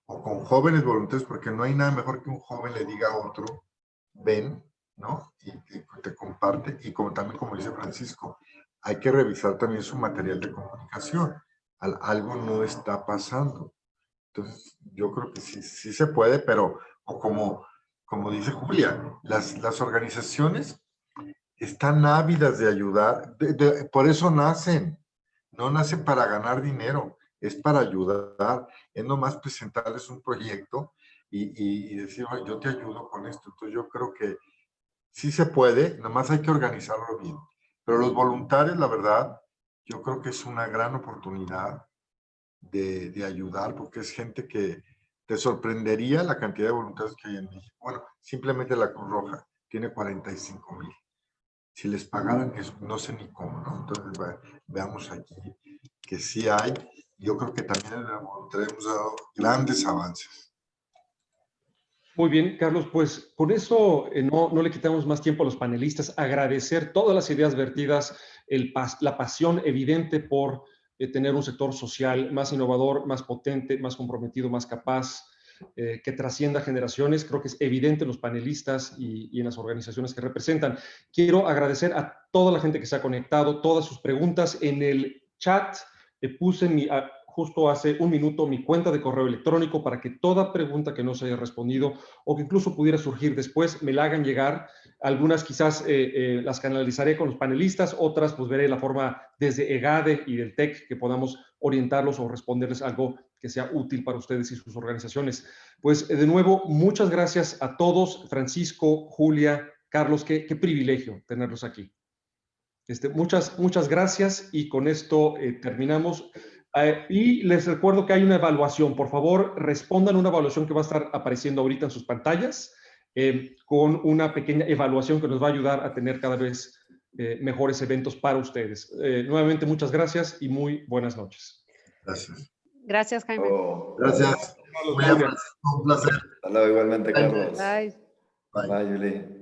o con jóvenes voluntarios, porque no hay nada mejor que un joven le diga a otro, ven, ¿no? Y te comparte. Y como también, como dice Francisco, hay que revisar también su material de comunicación. Algo no está pasando. Entonces, yo creo que sí se puede, pero o como dice Julia, las organizaciones están ávidas de ayudar, por eso nacen, no nacen para ganar dinero, es para ayudar, es nomás presentarles un proyecto y decir, "Oye, yo te ayudo con esto". Entonces yo creo que sí se puede, nomás hay que organizarlo bien. Pero los voluntarios, la verdad, yo creo que es una gran oportunidad de ayudar, porque es gente que te sorprendería la cantidad de voluntarios que hay en México. Bueno, simplemente la Cruz Roja tiene 45,000. Si les pagaran eso, no sé ni cómo, ¿no? Entonces, veamos aquí que sí hay. Yo creo que también hemos dado grandes avances. Muy bien, Carlos, pues con eso no le quitamos más tiempo a los panelistas. Agradecer todas las ideas vertidas, la pasión evidente por tener un sector social más innovador, más potente, más comprometido, más capaz, que trascienda generaciones. Creo que es evidente en los panelistas y en las organizaciones que representan. Quiero agradecer a toda la gente que se ha conectado, todas sus preguntas. En el chat puse justo hace un minuto mi cuenta de correo electrónico para que toda pregunta que no se haya respondido o que incluso pudiera surgir después me la hagan llegar. Algunas quizás las canalizaré con los panelistas, otras pues veré la forma desde EGADE y del TEC que podamos orientarlos o responderles algo que sea útil para ustedes y sus organizaciones. Pues de nuevo, muchas gracias a todos, Francisco, Julia, Carlos, qué privilegio tenerlos aquí. Muchas gracias y con esto terminamos. Y les recuerdo que hay una evaluación. Por favor, respondan una evaluación que va a estar apareciendo ahorita en sus pantallas con una pequeña evaluación que nos va a ayudar a tener cada vez mejores eventos para ustedes. Nuevamente, muchas gracias y muy buenas noches. Gracias. Gracias, Jaime. Gracias. Julia. Un placer. Hasta luego, igualmente, Carlos. Bye. Bye, Julie.